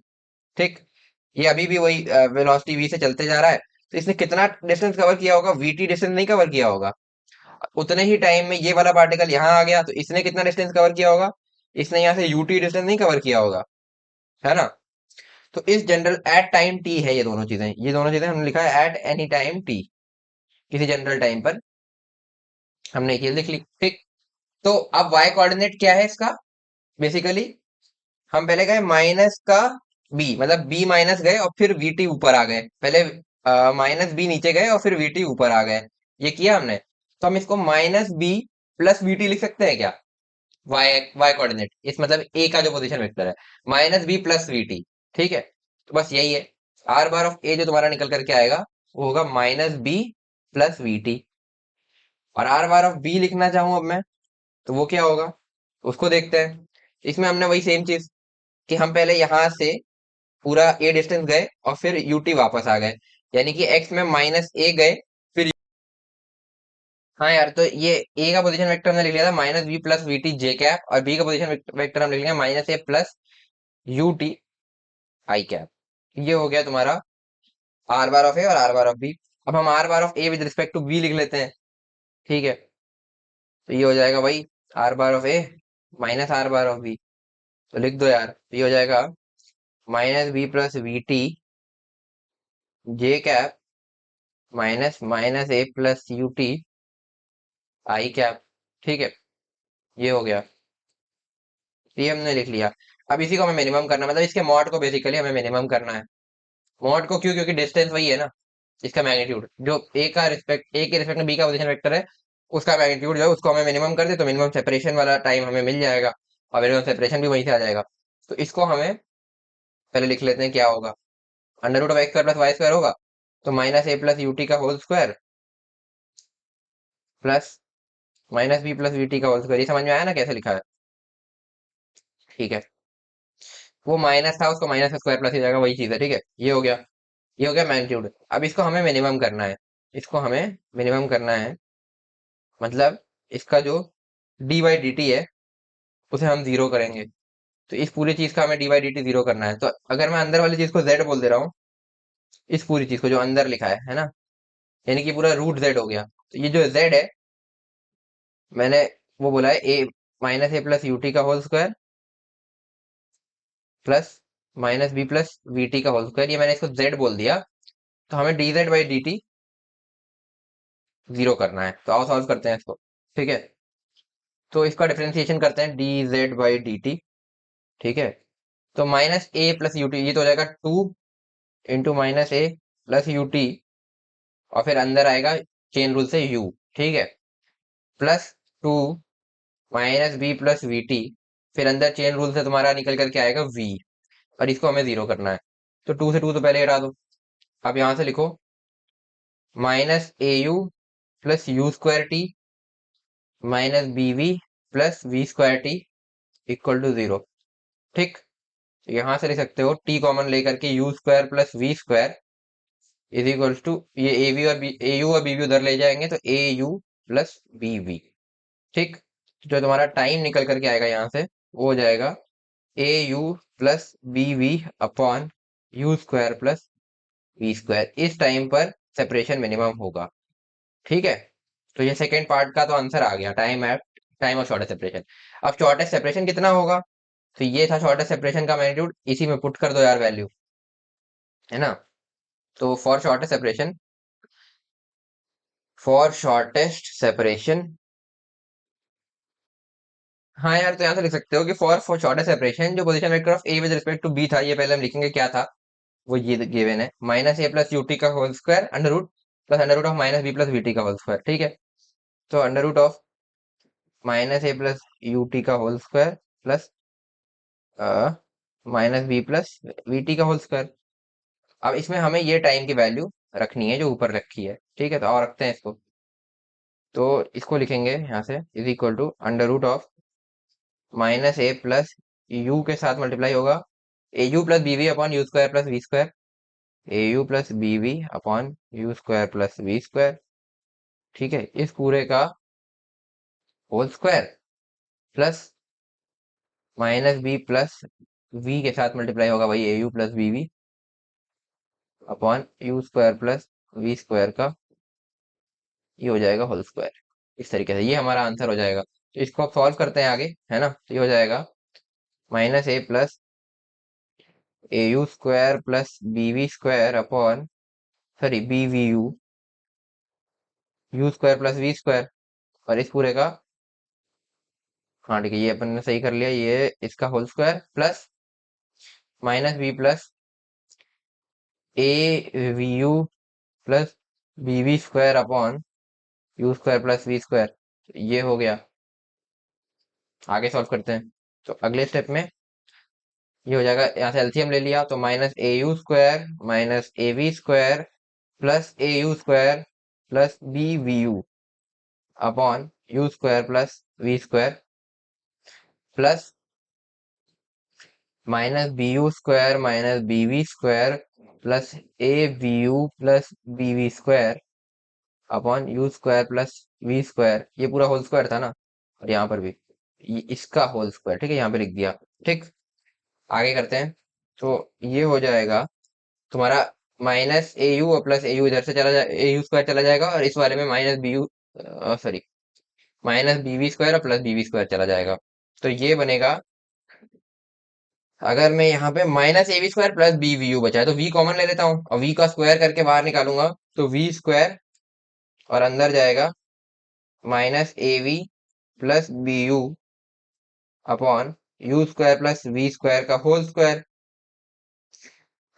ठीक, ये अभी भी वही वेलोसिटी v से चलते जा रहा है, तो इसने कितना डिस्टेंस कवर किया होगा, vt डिस्टेंस नहीं कवर किया होगा। उतने ही टाइम में ये वाला पार्टिकल यहाँ आ गया, तो इसने कितना डिस्टेंस कवर किया होगा, इसने यहाँ से ut डिस्टेंस नहीं कवर किया होगा, है ना। तो इस जनरल एट टाइम टी है, ये दोनों चीजें हमने लिखा है एट एनी टाइम टी, किसी जनरल टाइम पर हमने ये लिख ली, ठीक। तो अब वाई कोऑर्डिनेट क्या है इसका, बेसिकली हम पहले गए माइनस का बी, मतलब बी माइनस गए और फिर वीटी ऊपर आ गए, पहले माइनस बी नीचे गए और फिर वीटी ऊपर आ गए, ये किया हमने। तो हम इसको माइनस बी प्लस वीटी लिख सकते हैं क्या, वाई वाई कोऑर्डिनेट, इस मतलब ए का जो पोजीशन वेक्टर है, माइनस बी प्लस वीटी, ठीक है। तो बस यही है, आर बार ऑफ ए जो तुम्हारा निकल करके आएगा वो होगा माइनस बी प्लस वीटी। और आर बार ऑफ बी लिखना चाहूं अब मैं, तो वो क्या होगा, उसको देखते हैं। इसमें हमने वही सेम चीज कि हम पहले यहां से पूरा ए डिस्टेंस गए और फिर यूटी वापस आ गए, यानी कि एक्स में -a गए फिर। हाँ यार, तो ये ए का पोजीशन वेक्टर हमने लिख लिया था -b+vt जे कैप, और बी का पोजीशन वेक्टर हम लिख लिया -a+ut आई कैप। ये हो गया तुम्हारा आर बार ऑफ ए और आर बार ऑफ बी। अब हम R bar of A with respect to B लिख लेते हैं। ठीक है, तो ये हो जाएगा भाई R bar of A minus are bar of B. तो लिख दो यार, तो ये हो जाएगा -b+vt J cap minus -a+ut I cap. ठीक है, ये हो गया, ये हमने लिख लिया। अब इसी को हमें मिनिमम करना, मतलब इसके मॉड को बेसिकली हमें मिनिमम करना है। मॉड को क्यों? क्योंकि डिस्टेंस वही है ना, इसका मैग्नीट्यूड जो ए के रिस्पेक्ट में बी का पोजीशन वेक्टर है, उसका मैग्नीट्यूड जो है उसको हमें मिनिमम कर दे तो मिनिमम सेपरेशन वाला टाइम हमें मिल जाएगा, और मिनिमम सेपरेशन भी वहीं से आ जाएगा। तो इसको हमें पहले लिख लेते हैं, क्या होगा, √(x²+y² होगा, तो -a+ut का होल स्क्वायर प्लस -b+vt का होल स्क्वायर। ये समझ में आया ना कैसे लिखा है? ठीक है, वो माइनस था, उसको माइनस का स्क्वायर प्लस हो जाएगा, वही चीज है। ठीक है, ये हो गया, ये हो गया मैग्नीट्यूड। अब इसको हमें मिनिमम करना है, इसको हमें मिनिमम करना है, मतलब इसका जो डी बाई डी टी है उसे हम जीरो करेंगे। तो इस पूरी चीज का हमें D by D T zero करना है। तो अगर मैं अंदर वाली चीज को जेड बोल दे रहा हूँ, इस पूरी चीज को जो अंदर लिखा है ना, यानी कि पूरा √z हो गया। तो ये जो z है, मैंने वो बोला है a -a+ut का होल स्क्वायर प्लस -b+vt का होल स्क्वायर, ये मैंने इसको z बोल दिया। तो हमें dz बाई dt जीरो करना है। तो आओ सॉल्व करते हैं इसको। ठीक है, तो इसका डिफरेंशिएशन करते हैं dz बाई dt। ठीक है, तो -a+ut, ये तो हो जाएगा 2 × -a+ut, और फिर अंदर आएगा चेन रूल से u। ठीक है, प्लस 2 -b+vt, फिर अंदर चेन रूल से तुम्हारा निकल करके आएगा v, और इसको हमें जीरो करना है। तो 2 से 2 तो पहले हटा दो। अब यहां से लिखो -au+u² t -bv+v² t = 0। ठीक, तो यहां से लिख सकते हो t कॉमन लेकर के u² + v² is equals to, ये ए यू और बीवी उधर ले जाएंगे तो au+bv। ठीक, जो तुम्हारा टाइम निकल करके आएगा यहाँ से, वो हो जाएगा au+bv अपॉन u² + v²। इस टाइम पर सेपरेशन मिनिमम होगा। ठीक है, तो ये सेकेंड पार्ट का तो आंसर आ गया, टाइम ऑफ शॉर्टेस्ट सेपरेशन। अब शॉर्टेस्ट सेपरेशन कितना होगा? तो ये था शॉर्टेस्ट सेपरेशन का मैग्नीट्यूड, इसी में पुट कर दो यार वैल्यू, है ना। तो फॉर शॉर्टेस्ट सेपरेशन, हाँ यार, तो यहाँ से लिख सकते हो कि फॉर शॉर्टेस्ट सेपरेशन, जो position vector of A with respect to B था, ये पहले हम लिखेंगे क्या था, वो ये गिवन है -a+ut का whole square under root of -b+vt का होल स्क्वायर। ठीक है, तो अंडर रूट ऑफ -a+ut का होल स्क्वायर प्लस -b+vt का होल स्क्वायर। अब इसमें हमें ये टाइम की वैल्यू रखनी है जो ऊपर रखी है। ठीक है, तो और रखते हैं इसको। तो इसको लिखेंगे यहाँ से is equal to under root of -a+u के साथ मल्टीप्लाई होगा au+bv upon u² + v², au+bv upon u²+v²। ठीक है, इस पूरे का होल स्क्वायर प्लस -b+v के साथ मल्टीप्लाई होगा वही au+bv अपॉन u²+v² का, ये हो जाएगा होल स्क्वायर। इस तरीके से ये हमारा आंसर हो जाएगा। तो इसको अब सॉल्व करते हैं आगे, है ना। तो ये हो जाएगा -a+au² + bv² upon, sorry, bvu u²+v², और इस पूरे का, हाँ ठीक है, ये अपन ने सही कर लिया, ये इसका whole square plus -b+a vu+bv² upon u²+v²। ये हो गया। आगे सॉल्व करते हैं। तो अगले स्टेप में ये हो जाएगा, यहाँ से एलसीएम ले लिया तो -au² -av² +au² +bvu upon u²+v²। Plus minus B U square minus B V square plus A V U plus B V square upon U square plus V square, ये पूरा होल स्क्वायर था ना, और यहाँ पर भी इसका whole square, ठीक है, यहाँ पे लिख दिया। ठीक, आगे करते हैं। तो ये हो जाएगा तुम्हारा माइनस ए यू और प्लस ए यू इधर से चला जाए, ए यू स्क्वायर चला जाएगा, और इस बारे में minus B U, sorry, minus B V square और प्लस बी वी स्क्वायर चला जाएगा। तो ये बनेगा, अगर मैं यहाँ पे minus A V square plus B V U बचा है तो वी कॉमन ले लेता हूँ और वी का स्क्वायर करके बाहर निकालूंगा, तो वी स्क्वायर और अंदर जाएगा minus A V plus B U upon U square plus V square का होल स्क्वायर।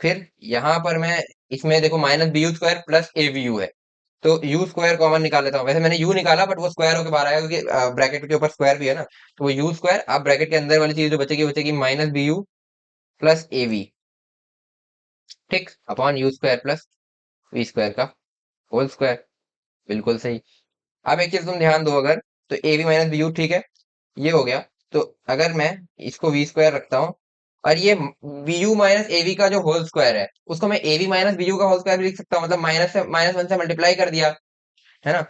फिर यहाँ पर मैं इसमें देखो minus B U square plus A V U है, तो यू स्क्वायर कॉमन निकाल लेता हूँ। वैसे मैंने यू निकाला बट वो स्क्वायर होकर बाहर आएगा क्योंकि ब्रैकेट के ऊपर स्क्वायर भी है ना, तो वो यू स्क्वायर, अब ब्रैकेट के अंदर वाली चीज जो बचेगी बचेगी minus B U plus A V, ठीक, upon U square plus V square का होल स्क्वायर। बिल्कुल सही। अब एक चीज तुम ध्यान दो, अगर तो A V minus B U, ठीक है, ये हो गया। तो अगर मैं इसको वी स्क्वायर रखता हूँ और ये B U minus A V का जो होल स्क्वायर है उसको मैं A V minus B U का होल स्क्वायर भी लिख सकता हूँ, मतलब माइनस वन से मल्टीप्लाई कर दिया, है ना,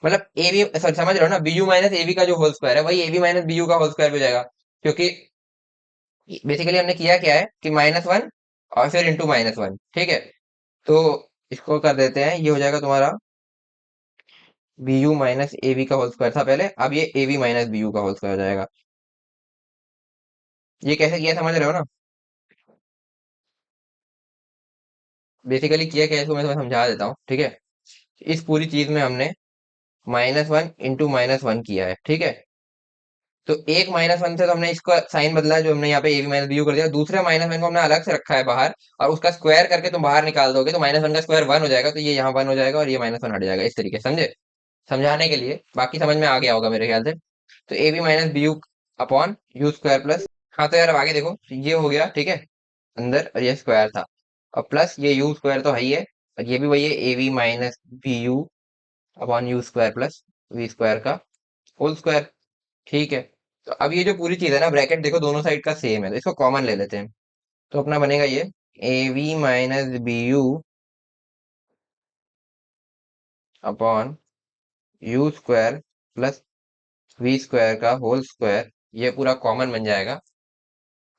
मतलब ए बी, सॉरी समझ रहे हो ना, B U minus A B का जो होल स्क्वायर है वही A B minus B U का होल स्क्वायर हो जाएगा, क्योंकि बेसिकली हमने किया क्या है कि माइनस वन और फिर इंटू माइनस वन, ठीक है। तो इसको कर देते हैं, ये हो जाएगा तुम्हारा B U minus A B का होल स्क्वायर था पहले, अब ये A B minus B U का होल स्क्वायर हो जाएगा। ये कैसे किया समझ रहे हो ना, बेसिकली किया क्या है इसको मैं तुम्हें समझा देता हूँ, ठीक है। इस पूरी चीज में हमने minus one into minus one किया है, ठीक है। तो एक माइनस वन से तो हमने इसका साइन बदला है, जो हमने यहाँ पे A B minus B U कर दिया, दूसरे माइनस वन को हमने अलग से रखा है बाहर, और उसका स्क्वायर करके तुम बाहर निकाल दोगे तो माइनस वन का स्क्वायर वन हो जाएगा, तो ये यहाँ वन हो जाएगा और ये माइनस वन हट जाएगा, इस तरीके से समझे, समझाने के लिए, बाकी समझ में आ गया होगा मेरे ख्याल से। तो A B minus B U upon U square plus, हाँ तो यार अब आगे देखो, तो ये हो गया, ठीक है, अंदर, और ये स्क्वायर था, और प्लस ये यू स्क्वायर तो है ही है, और ये भी वही है, A B minus B U upon U square plus V square का होल स्क्वायर, ठीक है। तो अब ये जो पूरी चीज है ना, ब्रैकेट देखो दोनों साइड का सेम है, तो इसको कॉमन ले लेते हैं, तो अपना बनेगा ये A V minus B U upon U square plus V square का होल स्क्वायर, ये पूरा कॉमन बन जाएगा,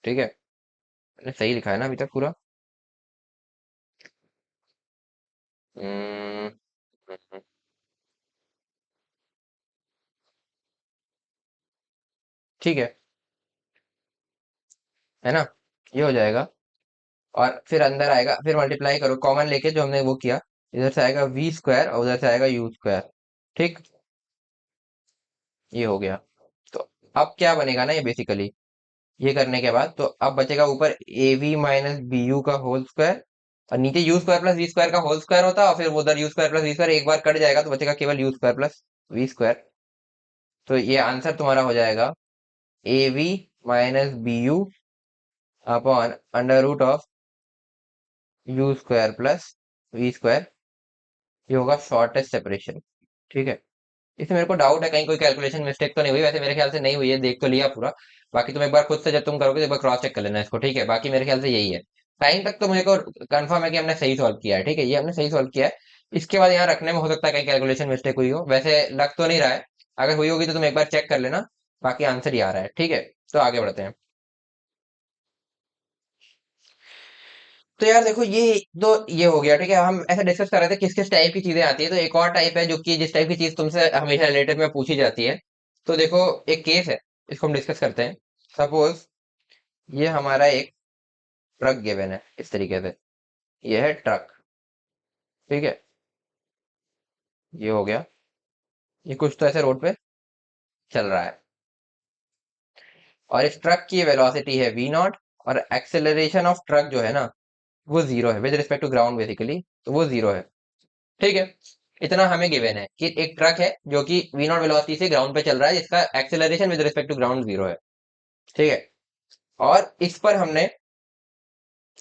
ठीक है। मैंने सही लिखा है ना अभी तक पूरा? हम्म, ठीक है ना, ये हो जाएगा, और फिर अंदर आएगा, फिर मल्टीप्लाई करो कॉमन लेके जो हमने वो किया, इधर से आएगा वी स्क्वायर और उधर से आएगा यू स्क्वायर, ठीक, ये हो गया। तो अब क्या बनेगा ना, ये बेसिकली ये करने के बाद तो अब बचेगा ऊपर A V minus B U का होल स्क्वायर, और नीचे U square plus V square का होल स्क्वायर होता है, और फिर वो उधर U square plus V square एक बार कट जाएगा तो बचेगा केवल U square plus V square. तो ये आंसर तुम्हारा हो जाएगा A V minus B U upon under root of U square plus V square, ये होगा शॉर्टेस्ट सेपरेशन, ठीक है। इसमें मेरे को डाउट है कहीं कोई कैलकुलेशन मिस्टेक तो नहीं हुई, वैसे मेरे ख्याल से नहीं हुई है, देख तो लिया पूरा। बाकी तुम एक बार खुद से जब तुम करोगे तो एक बार क्रॉस चेक कर लेना इसको, ठीक है, बाकी मेरे ख्याल से यही है। टाइम तक तो मुझे को कंफर्म है कि हमने सही सॉल्व किया है, ठीक है, ये हमने सही सॉल्व किया है। इसके बाद यहाँ रखने में हो सकता है कहीं कैलकुलेशन मिस्टेक हुई हो, वैसे लग तो नहीं रहा है, अगर हुई होगी तो तुम एक बार चेक कर लेना, बाकी आंसर ही आ रहा है, ठीक है। तो आगे बढ़ते हैं। तो यार देखो, ये हो गया, ठीक है, हम ऐसे डिस्कस कर रहे थे किस किस टाइप की चीजें आती है, तो एक और टाइप है जो कि जिस टाइप की चीज तुमसे हमेशा रिलेटेड में पूछी जाती है। तो देखो, एक केस है, इसको हम डिस्कस करते हैं। सपोज ये हमारा एक ट्रक गिवन है इस तरीके से, ये है ट्रक, ठीक है, ये हो गया, ये कुछ तो ऐसे रोड पे चल रहा है, और इस ट्रक की वेलोसिटी है वी नॉट, और एक्सेलरेशन ऑफ ट्रक जो है ना वो जीरो है with respect to ground, basically तो वो जीरो है, ठीक है। इतना हमें गिवन है कि एक ट्रक है जो कि वी नॉट वेलोसिटी से ग्राउंड पे चल रहा है, जिसका acceleration with respect to ground zero है, ठीक है। और इस पर हमने,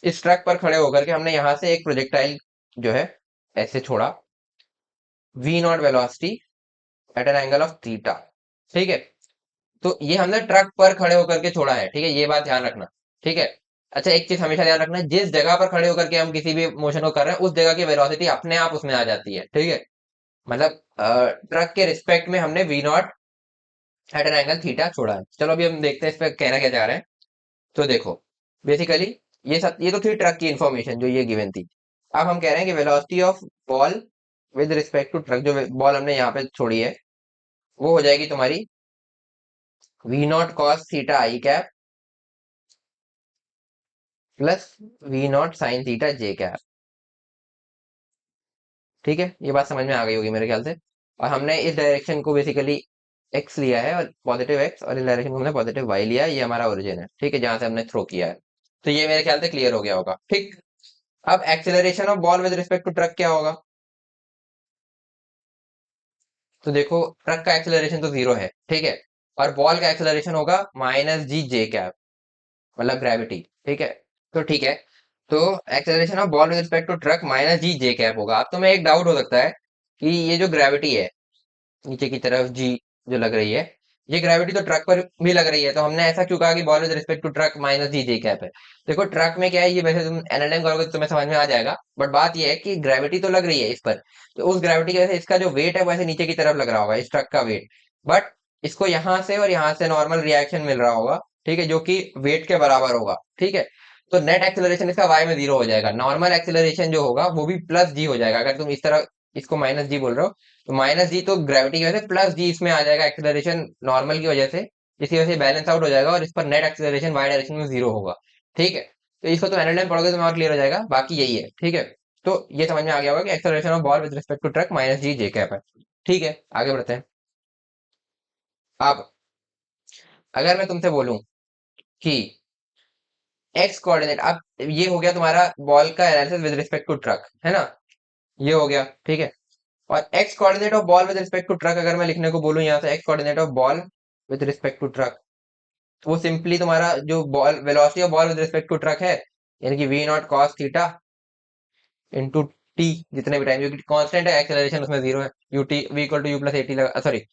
इस ट्रक पर खड़े होकर के हमने यहां से एक प्रोजेक्टाइल जो है ऐसे छोड़ा, V naught velocity at an angle of theta, ठीक है। तो ये हमने ट्रक पर खड़े होकर के छोड़ा है, ठीक है, ये बात ध्यान रखना। ठीक है। अच्छा, एक चीज हमेशा ध्यान रखना, जिस जगह पर खड़े होकर के हम किसी भी मोशन को कर रहे हैं उस जगह की वेलोसिटी अपने आप उसमें आ जाती है, ठीक है। मतलब ट्रक के रिस्पेक्ट में हमने V naught at an angle theta छोड़ा है। चलो अभी हम देखते हैं इस पे कहना क्या चाह रहे हैं। तो देखो, बेसिकली ये तो थी ट्रक की इंफॉर्मेशन जो ये गिवन थी। अब हम कह रहे हैं कि velocity of ball with respect to truck, जो बॉल हमने यहाँ पे छोड़ी है वो हो जाएगी तुम्हारी V naught cos theta I cap plus we naught sine theta J cap. ठीक है, ये बात समझ में आ गई होगी मेरे ख्याल से। और हमने इस डायरेक्शन को बेसिकली एक्स लिया है, और पॉजिटिव एक्स, और इस डायरेक्शन को हमने पॉजिटिव वाई लिया है, ये हमारा ओरिजिन है, ठीक है, जहां से हमने थ्रो किया है। तो ये मेरे ख्याल से क्लियर हो गया होगा, ठीक। अब acceleration of ball with respect to truck क्या होगा? तो देखो, ट्रक का एक्सेलरेशन तो जीरो है, ठीक है, और बॉल का एक्सेलरेशन होगा माइनस जी जे कैप, मतलब ग्रेविटी, ठीक है। तो ठीक है, तो acceleration of ball with respect to truck minus G J cap होगा। अब तुम्हें एक डाउट हो सकता है कि ये जो ग्रेविटी है नीचे की तरफ जी जो लग रही है, ये ग्रेविटी तो ट्रक पर भी लग रही है, तो हमने ऐसा क्यों कहा कि ball with respect to truck minus G J cap है? देखो, ट्रक में क्या है, ये वैसे तुम एनालाइज करोगे तो तुम्हें समझ में आ जाएगा, बट बात ये है कि ग्रेविटी तो लग रही है इस पर, तो उस ग्रेविटी की वजह से इसका जो वेट है वैसे नीचे की तरफ लग रहा होगा, इस ट्रक का वेट। बट इसको यहाँ से और यहाँ से नॉर्मल रिएक्शन मिल रहा होगा, ठीक है, जो कि वेट के बराबर होगा, ठीक है। तो नेट एक्सेलरेशन इसका वाई में जीरो हो जाएगा, नॉर्मल एक्सेलरेशन जो होगा वो भी प्लस जी हो जाएगा। अगर तुम इस तरह इसको माइनस जी बोल रहे हो, तो माइनस जी तो ग्रेविटी की वजह से, प्लस जी इसमें आ जाएगा एक्सेलरेशन नॉर्मल की वजह से, जिसकी वजह से बैलेंस आउट हो जाएगा और इस पर नेट एक्सेलरेशन वाई डायरेक्शन में जीरो होगा, ठीक है। तो इसको तो एनालाइज पढ़ोगे तो और क्लियर हो जाएगा, बाकी यही है, ठीक है। तो ये समझ में आ गया होगा कि acceleration of ball with respect to truck minus G J cap है, ठीक है। आगे बढ़ते हैं। अब अगर मैं तुमसे बोलूं कि एक्स कोऑर्डिनेट, अब ये हो गया तुम्हारा बॉल का analysis with respect to truck, है ना, ये हो गया, ठीक है। और X coordinate of ball with respect to truck अगर मैं लिखने को बोलूं यहाँ से, X coordinate of ball with respect to truck, तो वो सिंपली तुम्हारा जो ball velocity of ball with respect to truck है, यानी कि we naught cos theta into T, जितने भी टाइम, जो कि कांस्टेंट है, एक्सेलरेशन उसमें जीरो है, U T V equal to U plus A T लगा, सॉरी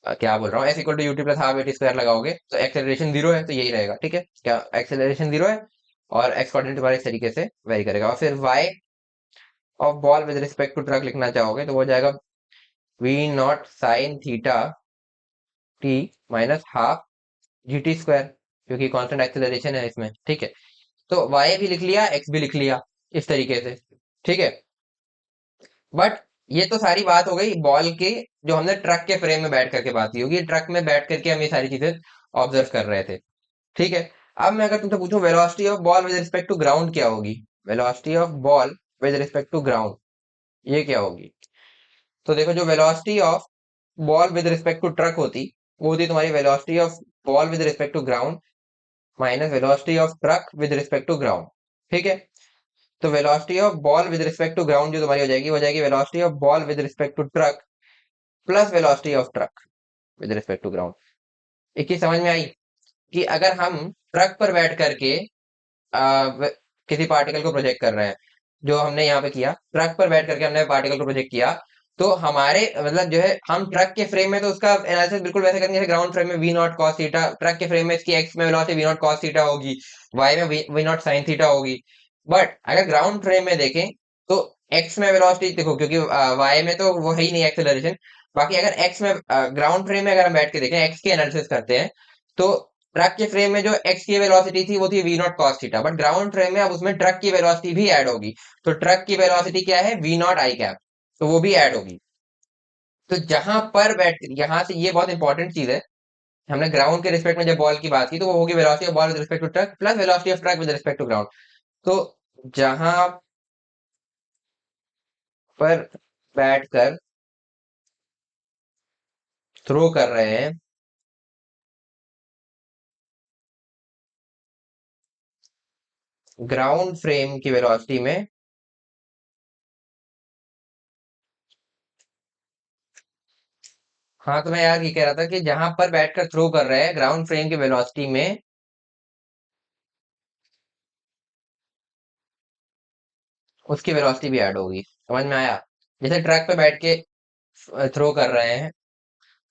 क्या बोल रहा हूँ, S equal to U T plus half A T square लगाओगे तो एक्सेलरेशन जीरो है, तो यही रहेगा, ठीक है, क्या एक्सेलरेशन जीरो है। और एक्स कोऑर्डिनेट तुम्हारे इस तरीके से वेरी करेगा, और फिर Y of ball with respect to truck लिखना चाहोगे तो वो हो जाएगा we naught sine theta T minus half G T square, क्योंकि कांस्टेंट एक्सेलरेशन है इसमें, ठीक है। तो y भी लिख लिया, x भी लिख लिया, इस तरीके से, ठीक है। बट ये तो सारी बात हो गई बॉल के, जो हमने ट्रक के फ्रेम में बैठ करके बात की होगी, ट्रक में बैठ करके हम ये सारी चीजें ऑब्जर्व कर रहे थे, ठीक है। अब मैं अगर तुमसे पूछूं velocity of ball with respect to ground क्या होगी, velocity of ball with respect to ground ये क्या होगी? तो देखो, जो velocity of ball with respect to truck होती, वो होती तुम्हारी velocity of ball with respect to ground minus velocity of truck with respect to ground, ठीक है। तो velocity of ball with respect to ground जो तुम्हारी हो जाएगी velocity of ball with respect to truck plus velocity of truck with respect to ground. एक चीज समझ में आई कि अगर हम ट्रक पर बैठ करके किसी पार्टिकल को प्रोजेक्ट कर रहे हैं, जो हमने यहाँ पे किया, ट्रक पर बैठ करके हमने पार्टिकल को प्रोजेक्ट किया, तो हमारे मतलब जो है, हम ट्रक के फ्रेम में तो उसका एनालिसिस बिल्कुल वैसे करेंगे जैसे ग्राउंड फ्रेम में V naught cos theta, truck के फ्रेम में इसकी एक्स में velocity V naught cos theta होगी, वाई में वी नॉट साइन थीटा होगी। बट अगर ग्राउंड फ्रेम में देखें तो एक्स में वेलोसिटी देखो, क्योंकि वाई में तो वो है ही नहीं एक्सेलरेशन, बाकी अगर एक्स में ग्राउंड फ्रेम में अगर हम बैठ के देखें, एक्स के एनालिसिस करते हैं, तो ट्रक के फ्रेम में जो एक्स की वेलोसिटी थी वो थी we naught cos theta, but ground frame में अब उसमें ट्रक की वेलोसिटी भी ऐड होगी, तो ट्रक की वेलोसिटी क्या है, वी नॉट आई कैप, तो वो भी ऐड होगी। तो जहां पर बैठ, यहां से ये बहुत इंपॉर्टेंट चीज है, हमने ग्राउंड के रिस्पेक्ट में जब बॉल की बात की तो वो होगी velocity of ball with respect to truck plus velocity of truck with respect to ground. तो जहां पर बैठकर थ्रो कर रहे हैं, ग्राउंड फ्रेम की वेलोसिटी में, हाँ तो मैं यार ये कह रहा था कि जहां पर बैठकर थ्रो कर रहे हैं ग्राउंड फ्रेम की वेलोसिटी में उसकी वेलोसिटी भी ऐड होगी, समझ में आया? जैसे ट्रक पे बैठ के थ्रो कर रहे हैं,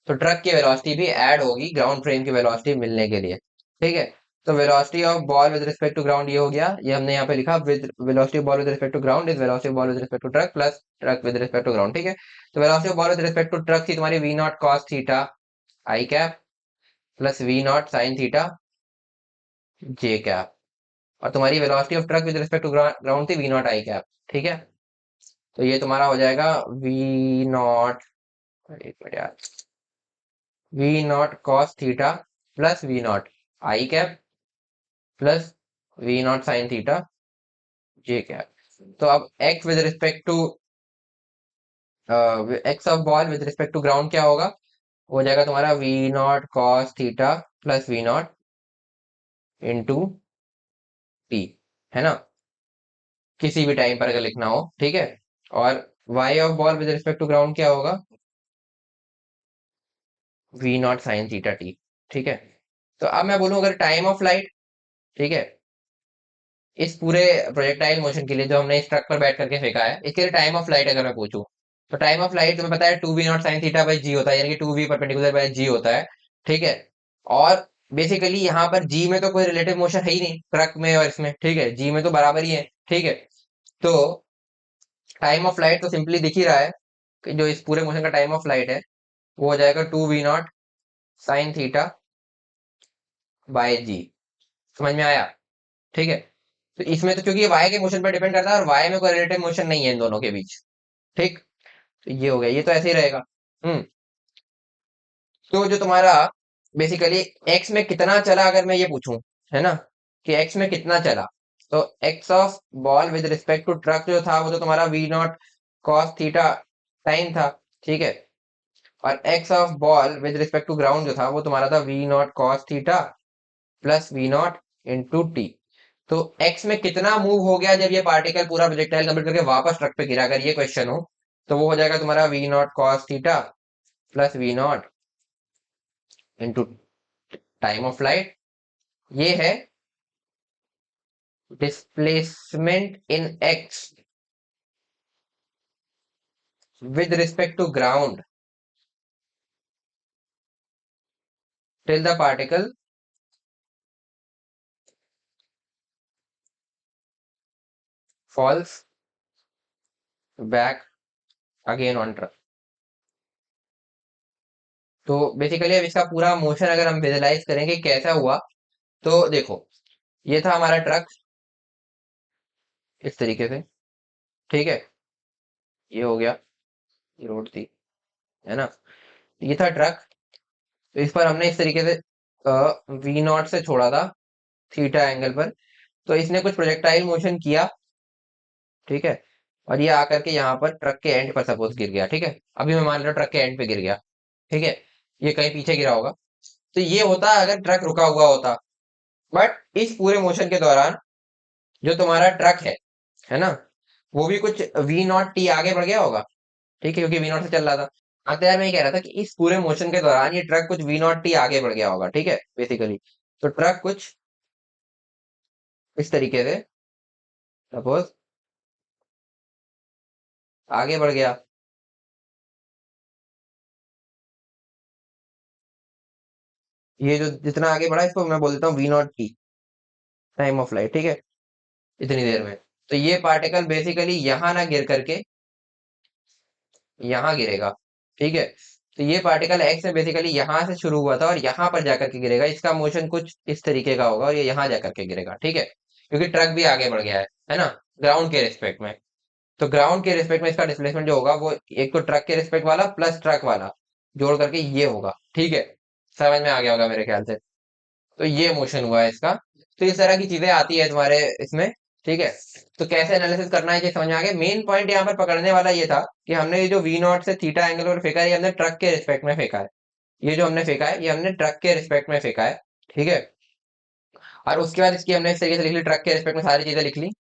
तो ट्रक की वेलोसिटी भी ऐड होगी ग्राउंड फ्रेम की वेलोसिटी मिलने के लिए, ठीक है। तो velocity of ball with respect to ground ये हो गया, ये हमने यहाँ पे लिखा, with velocity of ball with respect to ground is velocity of ball with respect to truck plus truck with respect to ground, ठीक है। तो velocity of ball with respect to truck थी तुम्हारी V naught cos theta I cap plus we naught sine theta J cap, और तुम्हारी velocity of truck with respect to ground थी we naught i cap, ठीक है। तो ये तुम्हारा हो जाएगा वी नॉट, एक मिनट यार, v naught cos theta plus we naught i cap plus we naught sine theta J cap. तो अब x with respect to x of ball with respect to ground क्या होगा, हो जाएगा तुम्हारा v naught cos theta plus we naught into t, है ना, किसी भी टाइम पर अगर लिखना हो, ठीक है। और y of ball with respect to ground क्या होगा, v naught sine theta t, ठीक है। तो अब मैं बोलूं अगर टाइम ऑफ लाइट, ठीक है, इस पूरे प्रोजेक्टाइल मोशन के लिए जो हमने इस ट्रक पर बैठ करके फेंका है, इसके लिए टाइम ऑफ लाइट अगर मैं पूछूं, तो टाइम ऑफ लाइट तुम्हें पता है 2v0 sin θ/g होता है, यानी कि 2v परपेंडिकुलर बाय g होता है, ठीक है। और बेसिकली यहाँ पर g में तो कोई रिलेटिव मोशन है ही नहीं ट्रक में और इसमें, ठीक है, g में तो बराबर ही है, ठीक है। तो टाइम ऑफ लाइट तो सिंपली दिख ही रहा है कि जो इस पूरे मोशन का टाइम ऑफ लाइट है वो हो जाएगा 2v0 sin θ/g, समझ में आया, ठीक है। तो इसमें तो क्योंकि ये y के मोशन पर डिपेंड करता है और y में कोई रिलेटिव मोशन नहीं है इन दोनों के बीच, ठीक। तो ये हो गया, ये तो ऐसे ही रहेगा। हम्म। तो जो तुम्हारा बेसिकली x में कितना चला, अगर मैं ये पूछूं, है ना, कि x में कितना चला, तो x of ball with respect to truck जो था वो तो तुम्हारा v naught cos theta time था, ठीक है। और x of ball with respect to ground जो था वो तुम्हारा था v naught cos theta plus we naught into t. तो x में कितना मूव हो गया जब ये पार्टिकल पूरा प्रोजेक्टाइल कंप्लीट करके वापस ट्रक पे गिरा, अगर ये क्वेश्चन हो, तो वो हो जाएगा तुम्हारा v naught cos theta plus we naught into time of flight, ये है displacement in x with respect to ground till the particle falls back again on truck. तो बेसिकली अब इसका पूरा मोशन अगर हम विजुलाइज करेंगे कैसा हुआ, तो देखो, ये था हमारा ट्रक इस तरीके से, ठीक है, ये हो गया, ये रोड थी, है ना, ये था ट्रक। तो इस पर हमने इस तरीके से वी नॉट से छोड़ा था थीटा एंगल पर, तो इसने कुछ प्रोजेक्टाइल मोशन किया, ठीक है। और ये आकर के यहाँ पर ट्रक के एंड पर सपोज गिर गया, ठीक है। अभी मैं मान रहा हूँ ट्रक के एंड पे गिर गया, ठीक है, ये कहीं पीछे गिरा होगा। तो ये होता अगर ट्रक रुका हुआ होता, बट इस पूरे मोशन के दौरान जो तुम्हारा ट्रक है ना, वो भी कुछ वी नॉट टी आगे बढ़ गया होगा, ठीक है, क्योंकि वी नॉट से चल रहा था। हाँ, तो यार मैं ये कह रहा था कि इस पूरे मोशन के दौरान ये ट्रक कुछ वी नॉट टी आगे बढ़ गया होगा, ठीक है, बेसिकली। तो ट्रक कुछ इस तरीके से सपोज आगे बढ़ गया, ये जो जितना आगे बढ़ा इसको मैं बोल देता हूँ v naught t time of flight, ठीक है, इतनी देर में। तो ये पार्टिकल बेसिकली यहां ना गिर करके यहाँ गिरेगा, ठीक है। तो ये पार्टिकल एक्स में बेसिकली यहाँ से शुरू हुआ था और यहाँ पर जाकर के गिरेगा, इसका मोशन कुछ इस तरीके का होगा और ये यहाँ जाकर के गिरेगा, ठीक है, क्योंकि ट्रक भी आगे बढ़ गया है ना, ग्राउंड के रिस्पेक्ट में। तो ग्राउंड के रिस्पेक्ट में इसका डिस्प्लेसमेंट जो होगा वो एक तो ट्रक के रिस्पेक्ट वाला प्लस ट्रक वाला जोड़ करके ये होगा, ठीक है। समझ में आ गया होगा मेरे ख्याल से। तो ये मोशन हुआ है इसका। तो इस तरह की चीजें आती है तुम्हारे इसमें, ठीक है। तो कैसे एनालिसिस करना है ये समझ में आ गया। मेन पॉइंट यहाँ पर पकड़ने वाला ये था कि हमने ये जो वी नॉट से थीटा एंगल पर फेंका है, ये हमने ट्रक के रिस्पेक्ट में फेंका है। ये जो हमने फेंका है ये हमने ट्रक के रिस्पेक्ट में फेंका है, ठीक है। और उसके बाद इसकी हमने इस तरीके से लिख ली, ट्रक के रिस्पेक्ट में सारी चीजें लिख ली।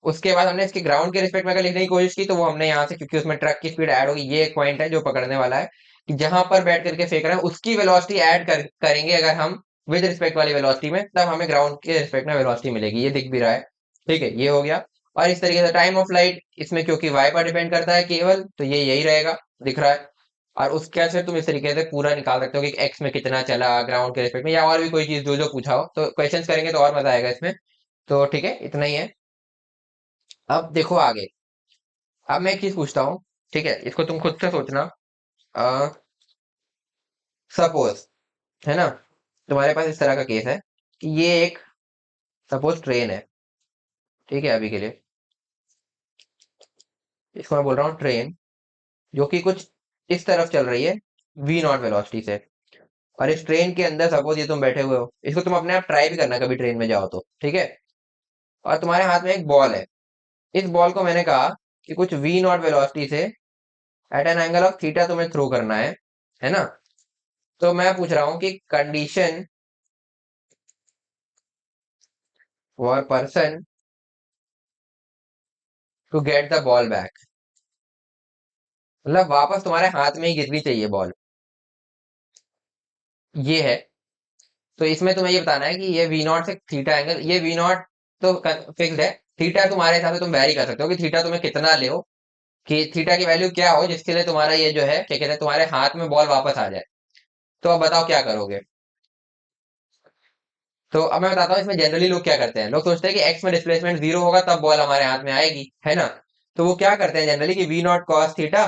उसके बाद हमने इसके ग्राउंड के रिस्पेक्ट में अगर लिखने की कोशिश की तो वो हमने यहाँ से, क्योंकि उसमें ट्रक की स्पीड ऐड होगी, ये एक पॉइंट है जो पकड़ने वाला है कि जहां पर बैठ करके फेंक रहे हैं उसकी वेलोसिटी ऐड करेंगे अगर हम विद रिस्पेक्ट वाली वेलोसिटी में, तब हमें ग्राउंड के रिस्पेक्ट में वेलोसिटी मिलेगी, ये दिख भी रहा है, ठीक है, ये हो गया। और इस तरीके से टाइम ऑफ लाइट इसमें क्योंकि वाई पर डिपेंड करता है केवल, तो ये यही रहेगा, दिख रहा है। और उसके बाद फिर तुम इस तरीके से पूरा निकाल सकते हो कि एक्स में कितना चला ग्राउंड के रिस्पेक्ट में, या और भी कोई चीज जो जो पूछा हो, तो क्वेश्चंस करेंगे तो और मजा आएगा इसमें। तो ठीक है, इतना ही है। अब देखो आगे। अब मैं एक चीज पूछता हूँ, ठीक है, इसको तुम खुद से सोचना। सपोज, है ना, तुम्हारे पास इस तरह का केस है कि ये एक सपोज ट्रेन है, ठीक है, अभी के लिए इसको मैं बोल रहा हूँ ट्रेन, जो कि कुछ इस तरफ चल रही है वी नॉट वेलोसिटी से। और इस ट्रेन के अंदर सपोज ये तुम बैठे हुए हो, इसको तुम अपने आप ट्राई भी करना कभी ट्रेन में जाओ तो, ठीक है। और तुम्हारे हाथ में एक बॉल है। इस बॉल को मैंने कहा कि कुछ वी नॉट वेलोसिटी से at an angle of theta तुम्हें थ्रो करना है ना। तो मैं पूछ रहा हूँ कि condition for person to get the ball back, मतलब वापस तुम्हारे हाथ में ही गिरनी चाहिए बॉल, ये है। तो इसमें तुम्हें ये बताना है कि ये वी नॉट से थीटा एंगल, ये वी नॉट तो फिक्स्ड है, थीटा तुम्हारे हिसाब से तुम वैरी कर सकते हो कि थीटा तुम्हें कितना ले हो, कि थीटा की वैल्यू क्या हो जिसके लिए तुम्हारा ये जो है क्या कहते हैं तुम्हारे हाथ में बॉल वापस आ जाए। तो अब बताओ क्या करोगे। तो अब मैं बताता हूँ इसमें जनरली लोग क्या करते हैं। लोग सोचते हैं कि एक्स में डिस्प्लेसमेंट जीरो होगा तब बॉल हमारे हाथ में आएगी, है ना। तो वो क्या करते हैं जनरली कि वी नॉट कॉस थीटा,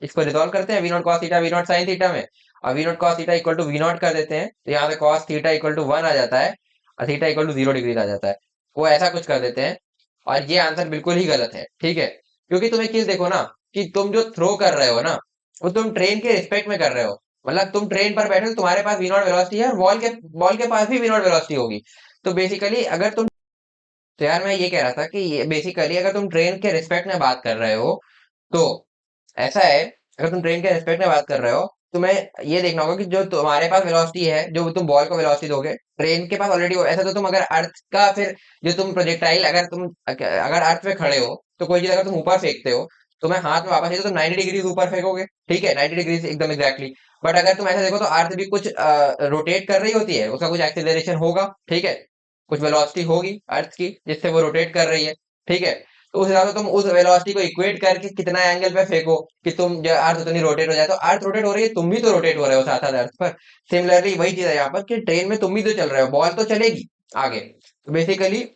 इसको रिजॉल्व करते हैं v naught cos theta v naught sine theta में, और v naught cos theta equal to v naught कर देते हैं, तो यहाँ पे कॉस थीटा इक्वल टू 1 आ जाता है और थीटा इक्वल टू 0 डिग्री आ जाता है। वो ऐसा कुछ कर देते हैं, और ये आंसर बिल्कुल ही गलत है, ठीक है। क्योंकि तुम एक चीज देखो ना, कि तुम जो थ्रो कर रहे हो ना, वो तुम ट्रेन के रिस्पेक्ट में कर रहे हो। मतलब तुम ट्रेन पर बैठे हो, तुम्हारे पास वी नॉट वेलोसिटी है और बॉल के पास भी वी नॉट वेलोसिटी होगी। तो बेसिकली अगर तुम, तो यार मैं ये कह रहा था कि ये बेसिकली अगर तुम ट्रेन के रिस्पेक्ट में बात कर रहे हो, तो ऐसा है, अगर तुम ट्रेन के रिस्पेक्ट में बात कर रहे हो, तुम्हें ये देखना होगा कि जो तुम्हारे पास वेलोसिटी है, जो तुम बॉल को वेलोसिटी दोगे, ट्रेन के पास ऑलरेडी हो। ऐसा तो तुम अगर अर्थ का फिर जो तुम प्रोजेक्टाइल, अगर अर्थ पे खड़े हो तो कोई चीज अगर तुम ऊपर फेंकते हो, तुम्हें हाथ में वापस चाहिए तो तुम 90 डिग्री ऊपर फेंकोगे, ठीक है, 90 डिग्री एकदम एग्जैक्टली। बट अगर तुम ऐसा देखो तो अर्थ भी कुछ रोटेट कर रही होती है, उसका कुछ एक्सेलरेशन होगा, ठीक है, कुछ वेलोसिटी होगी अर्थ की जिससे वो रोटेट कर रही है, ठीक है। तो उस हिसाब से तुम उस वेलोसिटी को इक्वेट करके कितना एंगल पे फेंको कि तुम जो अर्थ उतनी रोटेट हो जाए, तो अर्थ रोटेट हो रही है, तुम भी तो रोटेट हो रहे हो साथ साथ अर्थ पर। सिमिलरली वही चीज है यहाँ पर कि ट्रेन में तुम भी तो चल रहे हो, बॉल तो चलेगी आगे। तो बेसिकली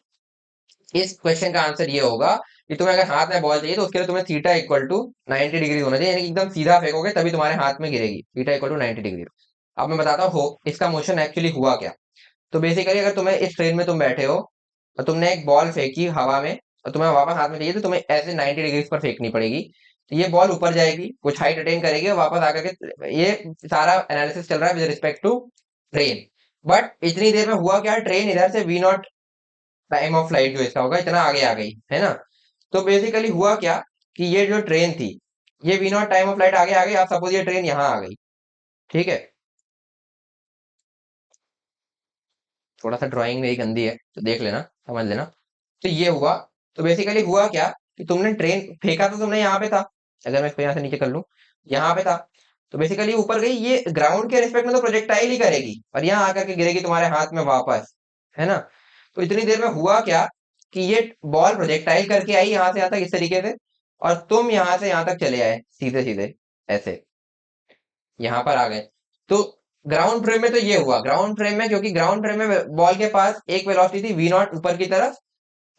इस क्वेश्चन का आंसर ये होगा कि तुम्हें अगर हाथ में बॉल चाहिए तो उसके लिए तुम्हें थीटा इक्वल टू 90 डिग्री होना चाहिए, यानी कि एकदम सीधा फेंकोगे तभी तुम्हारे हाथ में गिरेगी, थीटा इक्वल टू 90 डिग्री। अब मैं बताता हूँ हो इसका मोशन एक्चुअली हुआ क्या। तो बेसिकली अगर तुम्हें इस ट्रेन में तुम बैठे हो और तुमने एक बॉल फेंकी हवा में और तुम्हें वापस हाथ में चाहिए, तो तुम्हें ऐसे 90 डिग्री पर फेंकनी पड़ेगी। तो ये बॉल ऊपर जाएगी, कुछ हाइट अटेन करेगी और वापस आकर के, ये सारा एनालिसिस चल रहा है with respect to train. But इतनी देर में हुआ क्या, ट्रेन इधर से v naught time of flight जो इसका होगा इतना आगे आ गई, है ना। तो बेसिकली हुआ क्या कि ये जो ट्रेन थी, ये v naught time of flight आगे आ गई। आप सपोज ये ट्रेन यहाँ आ गई, ठीक है, थोड़ा सा ड्राइंग मेरी गंदी है तो देख लेना, समझ लेना। तो ये हुआ। तो बेसिकली हुआ क्या कि तुमने ट्रेन फेंका तो तुमने यहाँ पे था, अगर मैं इसको यहाँ से नीचे कर लूं, यहाँ पे था। तो बेसिकली ऊपर गई, ये ग्राउंड के रिस्पेक्ट में तो प्रोजेक्टाइल ही करेगी और यहाँ आकर के गिरेगी तुम्हारे हाथ में वापस, है ना। तो इतनी देर में हुआ क्या कि ये बॉल प्रोजेक्टाइल करके आई यहाँ से यहाँ तक इस तरीके से, और तुम यहाँ से यहाँ तक चले आए सीधे सीधे ऐसे यहाँ पर आ गए। तो ग्राउंड फ्रेम में तो ये हुआ, ग्राउंड फ्रेम में, क्योंकि ग्राउंड फ्रेम में बॉल के पास एक वेलोसिटी थी वी नॉट ऊपर की तरफ,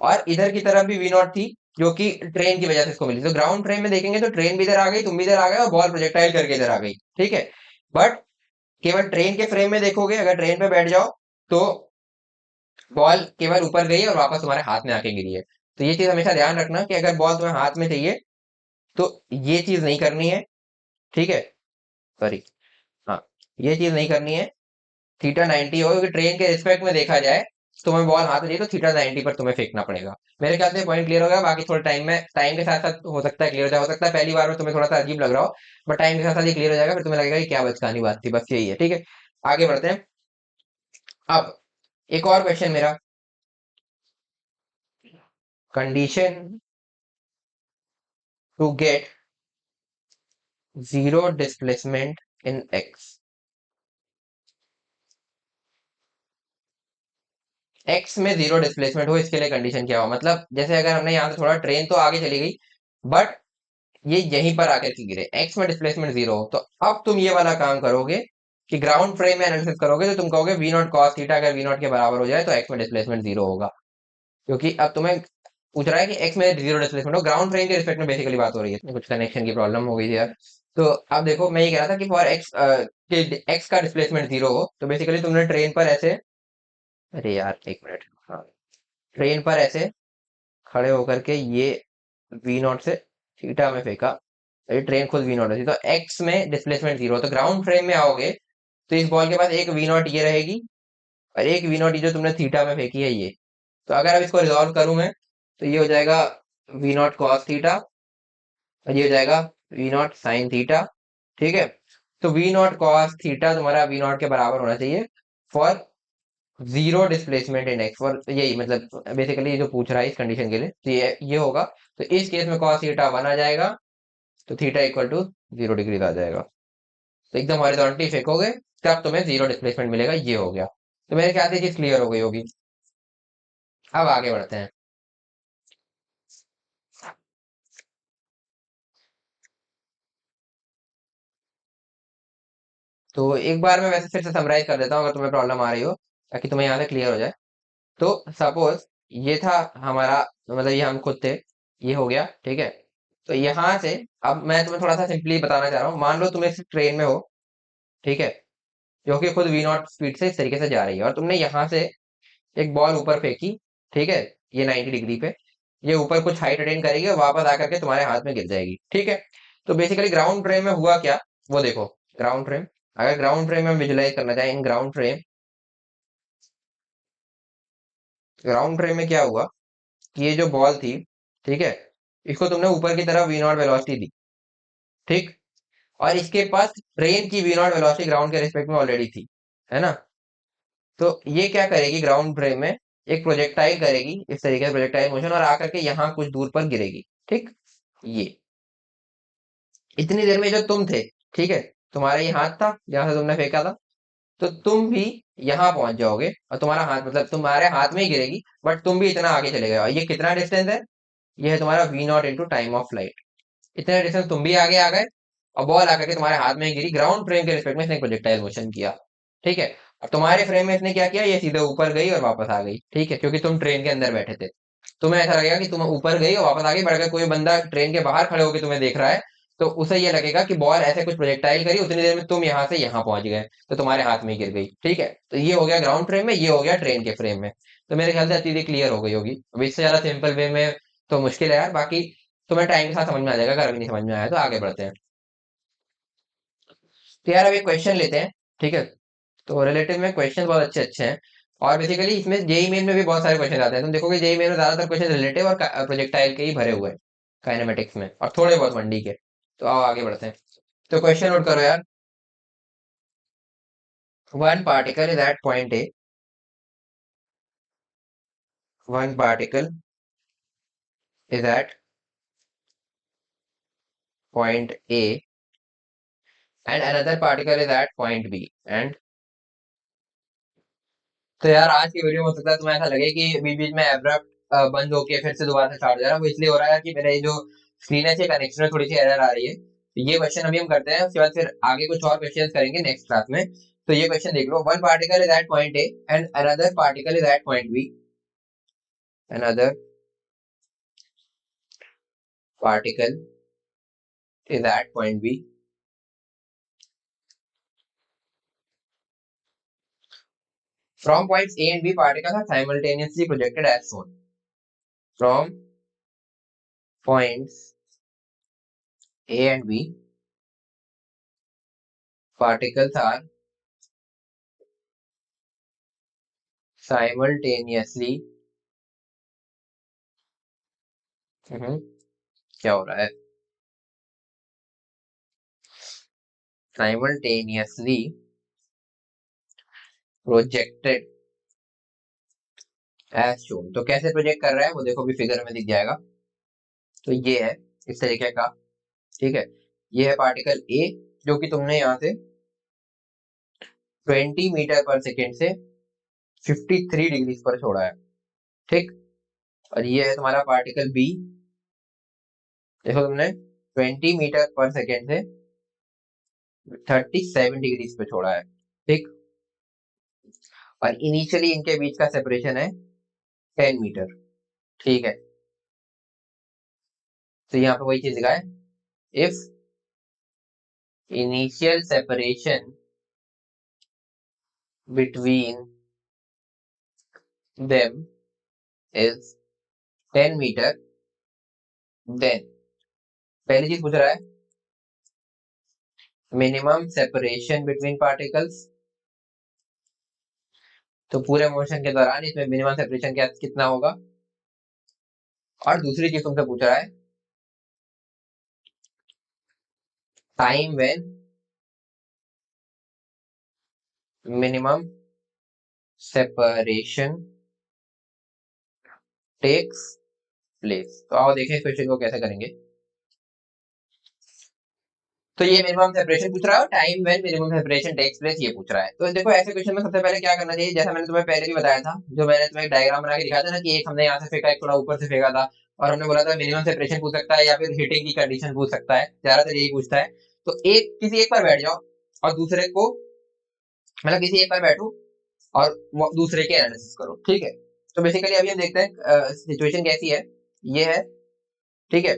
और इधर की तरफ भी वी नॉट थी, जो कि ट्रेन की वजह से इसको मिली। तो ग्राउंड फ्रेम में देखेंगे तो ट्रेन भी इधर आ गई, तुम भी इधर आ गए और बॉल प्रोजेक्टाइल करके इधर आ गई, ठीक है। बट केवल ट्रेन के फ्रेम में देखोगे, अगर ट्रेन पे बैठ जाओ तो बॉल केवल ऊपर गई है और वापस तुम्हारे हाथ में आके गिरी है। तो ये चीज हमेशा ध्यान रखना कि अगर बॉल तुम्हें हाथ में चाहिए तो ये चीज नहीं करनी है, ठीक है, सॉरी, हाँ, ये चीज नहीं करनी है। थीटा 90 हो, क्योंकि ट्रेन के रिस्पेक्ट में देखा जाए तो तुम्हें बॉल हाथ में चाहिए तो थीटा 90 पर तुम्हें फेंकना पड़ेगा। मेरे ख्याल से पॉइंट क्लियर हो गया। बाकी थोड़ा टाइम के साथ साथ हो सकता है क्लियर हो जाए, हो सकता है पहली बार में तुम्हें थोड़ा सा अजीब लग रहा हो, बट टाइम के साथ साथ ये क्लियर हो जाएगा, फिर तुम्हें लगेगा कि क्या बचकानी बात थी, बस यही है, ठीक है। आगे बढ़ते हैं। अब एक और क्वेश्चन मेरा, condition to get zero displacement in x, x में जीरो डिस्प्लेसमेंट हो, इसके लिए कंडीशन क्या हो। मतलब जैसे अगर हमने यहाँ से थोड़ा ट्रेन तो आगे चली गई, बट ये यहीं पर आकर के गिरे, एक्स में डिस्प्लेसमेंट जीरो हो, तो अब तुम ये वाला काम करोगे कि ग्राउंड फ्रेम में एनालिसिस करोगे, तो तुम कहोगे वी नॉट कॉस थीटा अगर वी नॉट के बराबर हो जाए तो एक्स में डिस्प्लेसमेंट जीरो होगा, क्योंकि अब तुम्हें पूछ रहा है कि एक्स में जीरो डिस्प्लेसमेंट हो, ग्राउंड फ्रेम के रिस्पेक्ट में बेसिकली बात हो रही है। कुछ कनेक्शन की प्रॉब्लम हो गई थी यार। तो अब देखो, मैं ये कह रहा था कि फॉर एक्स कि एक्स का डिस्प्लेसमेंट जीरो हो, तो बेसिकली तुमने ट्रेन पर ऐसे, अरे यार एक मिनट, हाँ, ट्रेन पर ऐसे खड़े होकर के ये वी नॉट से थीटा में फेंका, ये ट्रेन खुद वी नॉट होती, तो एक्स में डिस्प्लेसमेंट जीरो, तो ग्राउंड फ्रेम में आओगे तो इस बॉल के पास एक वी नॉट ये रहेगी और एक वी नॉट ये जो तुमने थीटा में फेंकी है ये। तो अगर अब इसको रिजॉल्व करूं मैं, तो ये हो जाएगा वी नॉट कॉस थीटा और ये हो जाएगा वी नॉट साइन थीटा। ठीक है, तो वी नॉट कॉस थीटा तुम्हारा वी नॉट के बराबर होना चाहिए for zero displacement in x, for यही मतलब बेसिकली ये जो पूछ रहा है इस कंडीशन के लिए, तो ये होगा। तो इस केस में कॉस थीटा वन आ जाएगा, तो थीटा इक्वल टू 0 डिग्री आ जाएगा। तो एकदम हॉरिजॉन्टली फेंकोगे तब तुम्हें जीरो डिस्प्लेसमेंट मिलेगा, ये हो गया। तो मेरे ख्याल से चीज क्लियर हो गई होगी। अब आगे बढ़ते हैं। तो एक बार मैं वैसे फिर से समराइज कर देता हूँ अगर तुम्हें प्रॉब्लम आ रही हो, ताकि तुम्हें यहाँ से क्लियर हो जाए। तो सपोज ये था हमारा, मतलब ये हम खुद थे, ये हो गया, ठीक है। तो यहाँ से अब मैं तुम्हें थोड़ा सा सिंपली बताना चाह रहा हूँ, मान लो तुम इस ट्रेन में हो, ठीक है, जो कि खुद वी नॉट स्पीड से इस तरीके से जा रही है, और तुमने यहाँ से एक बॉल ऊपर फेंकी, ठीक है, ये 90 डिग्री पे, ये ऊपर कुछ हाइट अटेन करेगी और वापस आकर के तुम्हारे हाथ में गिर जाएगी, ठीक है। तो बेसिकली ग्राउंड फ्रेम में हुआ क्या, वो देखो। ग्राउंड फ्रेम, अगर ग्राउंड फ्रेम में विजुलाइज करना चाहें, in ground frame, ground frame में क्या हुआ कि ये जो बॉल थी, ठीक है, इसको तुमने ऊपर की तरफ वी नॉट वेलोसिटी दी, ठीक, और इसके पास ट्रेन की वी नॉट वेलोसिटी ग्राउंड के रिस्पेक्ट में ऑलरेडी थी, है ना। तो ये क्या करेगी ग्राउंड फ्रेम में, एक प्रोजेक्टाइल करेगी इस तरीके से, प्रोजेक्टाइल मोशन, और आकर के यहाँ कुछ दूर पर गिरेगी, ठीक। ये इतनी देर में जो तुम थे, ठीक है, तुम्हारा ये हाथ था जहां से तुमने फेंका था, तो तुम भी यहाँ पहुंच जाओगे और तुम्हारा हाथ, मतलब तुम्हारे हाथ में ही गिरेगी, बट तुम भी इतना आगे चले गए, और ये कितना डिस्टेंस है, ये है तुम्हारा v naught into time of flight. इतने डिस्टेंस तुम भी आगे आ गए, और बॉल आकर के तुम्हारे हाथ में ही गिरी, ग्राउंड फ्रेम के रिस्पेक्ट में इसने प्रोजेक्टाइल मोशन किया, ठीक है। अब तुम्हारे फ्रेम में इसने क्या किया, ये सीधे ऊपर गई और वापस आ गई, ठीक है, क्योंकि तुम ट्रेन के अंदर बैठे थे। तुम्हें ऐसा लगेगा कि तुम ऊपर गई और वापस आ गई, बट अगर कोई बंदा ट्रेन के बाहर खड़े होकर तुम्हें देख रहा है, तो उसे ये लगेगा कि बॉल ऐसे कुछ प्रोजेक्टाइल करी, उतनी देर में तुम यहाँ से यहाँ पहुंच गए, तो तुम्हारे हाथ में ही गिर गई, ठीक है। तो ये हो गया ग्राउंड फ्रेम में, ये हो गया ट्रेन के फ्रेम में। तो मेरे ख्याल से चीजें क्लियर हो गई होगी। अब इससे ज्यादा सिंपल वे में तो मुश्किल है यार, बाकी तुम्हें टाइम के साथ समझ में आ जाएगा, अगर अभी नहीं समझ में आया तो आगे बढ़ते हैं। तो यार अभी क्वेश्चन लेते हैं, ठीक है। तो रिलेटिव में क्वेश्चन बहुत अच्छे अच्छे हैं, और बेसिकली इसमें जेई मेन में भी बहुत सारे क्वेश्चन आते हैं। तुम देखोगे जेई मेन में ज्यादातर क्वेश्चन रिलेटिव और प्रोजेक्टाइल के ही भरे हुए हैं, काइनेमेटिक्स में, और थोड़े बहुत 1D के। तो आओ आगे बढ़ते हैं। तो क्वेश्चन नोट करो यार। One particle is at point A, one particle is at point A and another particle is at point B and. तो यार आज की वीडियो में हो सकता है तुम्हें ऐसा लगे कि बीच बीच में एब्रप्ट बंद होके फिर से दोबारा से स्टार्ट हो जा रहा है, वो इसलिए हो रहा है कि मेरे जो स्क्रीन है कनेक्शन में थोड़ी सी एरर आ रही है। तो ये क्वेश्चन अभी हम करते हैं, उसके बाद फिर आगे कुछ और क्वेश्चन करेंगे नेक्स्ट क्लास में। तो ये क्वेश्चन देख लो, one particle is at point A and another particle is at point B, another particle is at point B, from points A and B particles are simultaneously projected as shown. From points A and B particles are simultaneously, क्या हो रहा है, simultaneously projected as shown। तो कैसे project कर रहा है वो देखो, भी फिगर में दिख जाएगा। तो ये है इस तरीके का, ठीक है। ये है पार्टिकल ए, जो कि तुमने यहाँ से 20 मीटर पर सेकेंड से 53 डिग्री पर छोड़ा है, ठीक। और ये है तुम्हारा पार्टिकल बी, देखो तुमने 20 मीटर पर सेकेंड से 37 डिग्री पे छोड़ा है, ठीक। और इनिशियली इनके बीच का सेपरेशन है 10 मीटर, ठीक है। तो यहाँ पे वही चीज लिखा है, if initial separation between them is 10 metre, then पहली चीज पूछ रहा है मिनिमम सेपरेशन बिटवीन पार्टिकल्स। तो पूरे मोशन के दौरान इसमें मिनिमम सेपरेशन क्या कितना होगा। और दूसरी चीज तुमसे पूछ रहा है time when minimum separation takes place. तो आओ देखें इस क्वेश्चन को कैसे करेंगे। तो ये मिनिमम सेपरेशन पूछ रहा है, time when minimum separation takes place ये पूछ रहा है। तो देखो ऐसे क्वेश्चन में सबसे पहले क्या करना चाहिए, जैसा मैंने तुम्हें पहले भी बताया था, जो मैंने तुम्हें डायग्राम बना के दिखाया था ना, कि एक हमने यहाँ से फेंका, एक थोड़ा ऊपर से फेंका था, और हमने बोला था मिनिमम सेपरेशन पूछ सकता है या फिर हीटिंग की कंडीशन पूछ सकता है, ज्यादातर यही पूछता है। तो किसी एक पर बैठ जाओ और दूसरे को, मतलब किसी एक पर बैठो और दूसरे के एनालिसिस करो, ठीक है। तो बेसिकली अभी हम देखते हैं सिचुएशन कैसी है। ये है, ठीक है,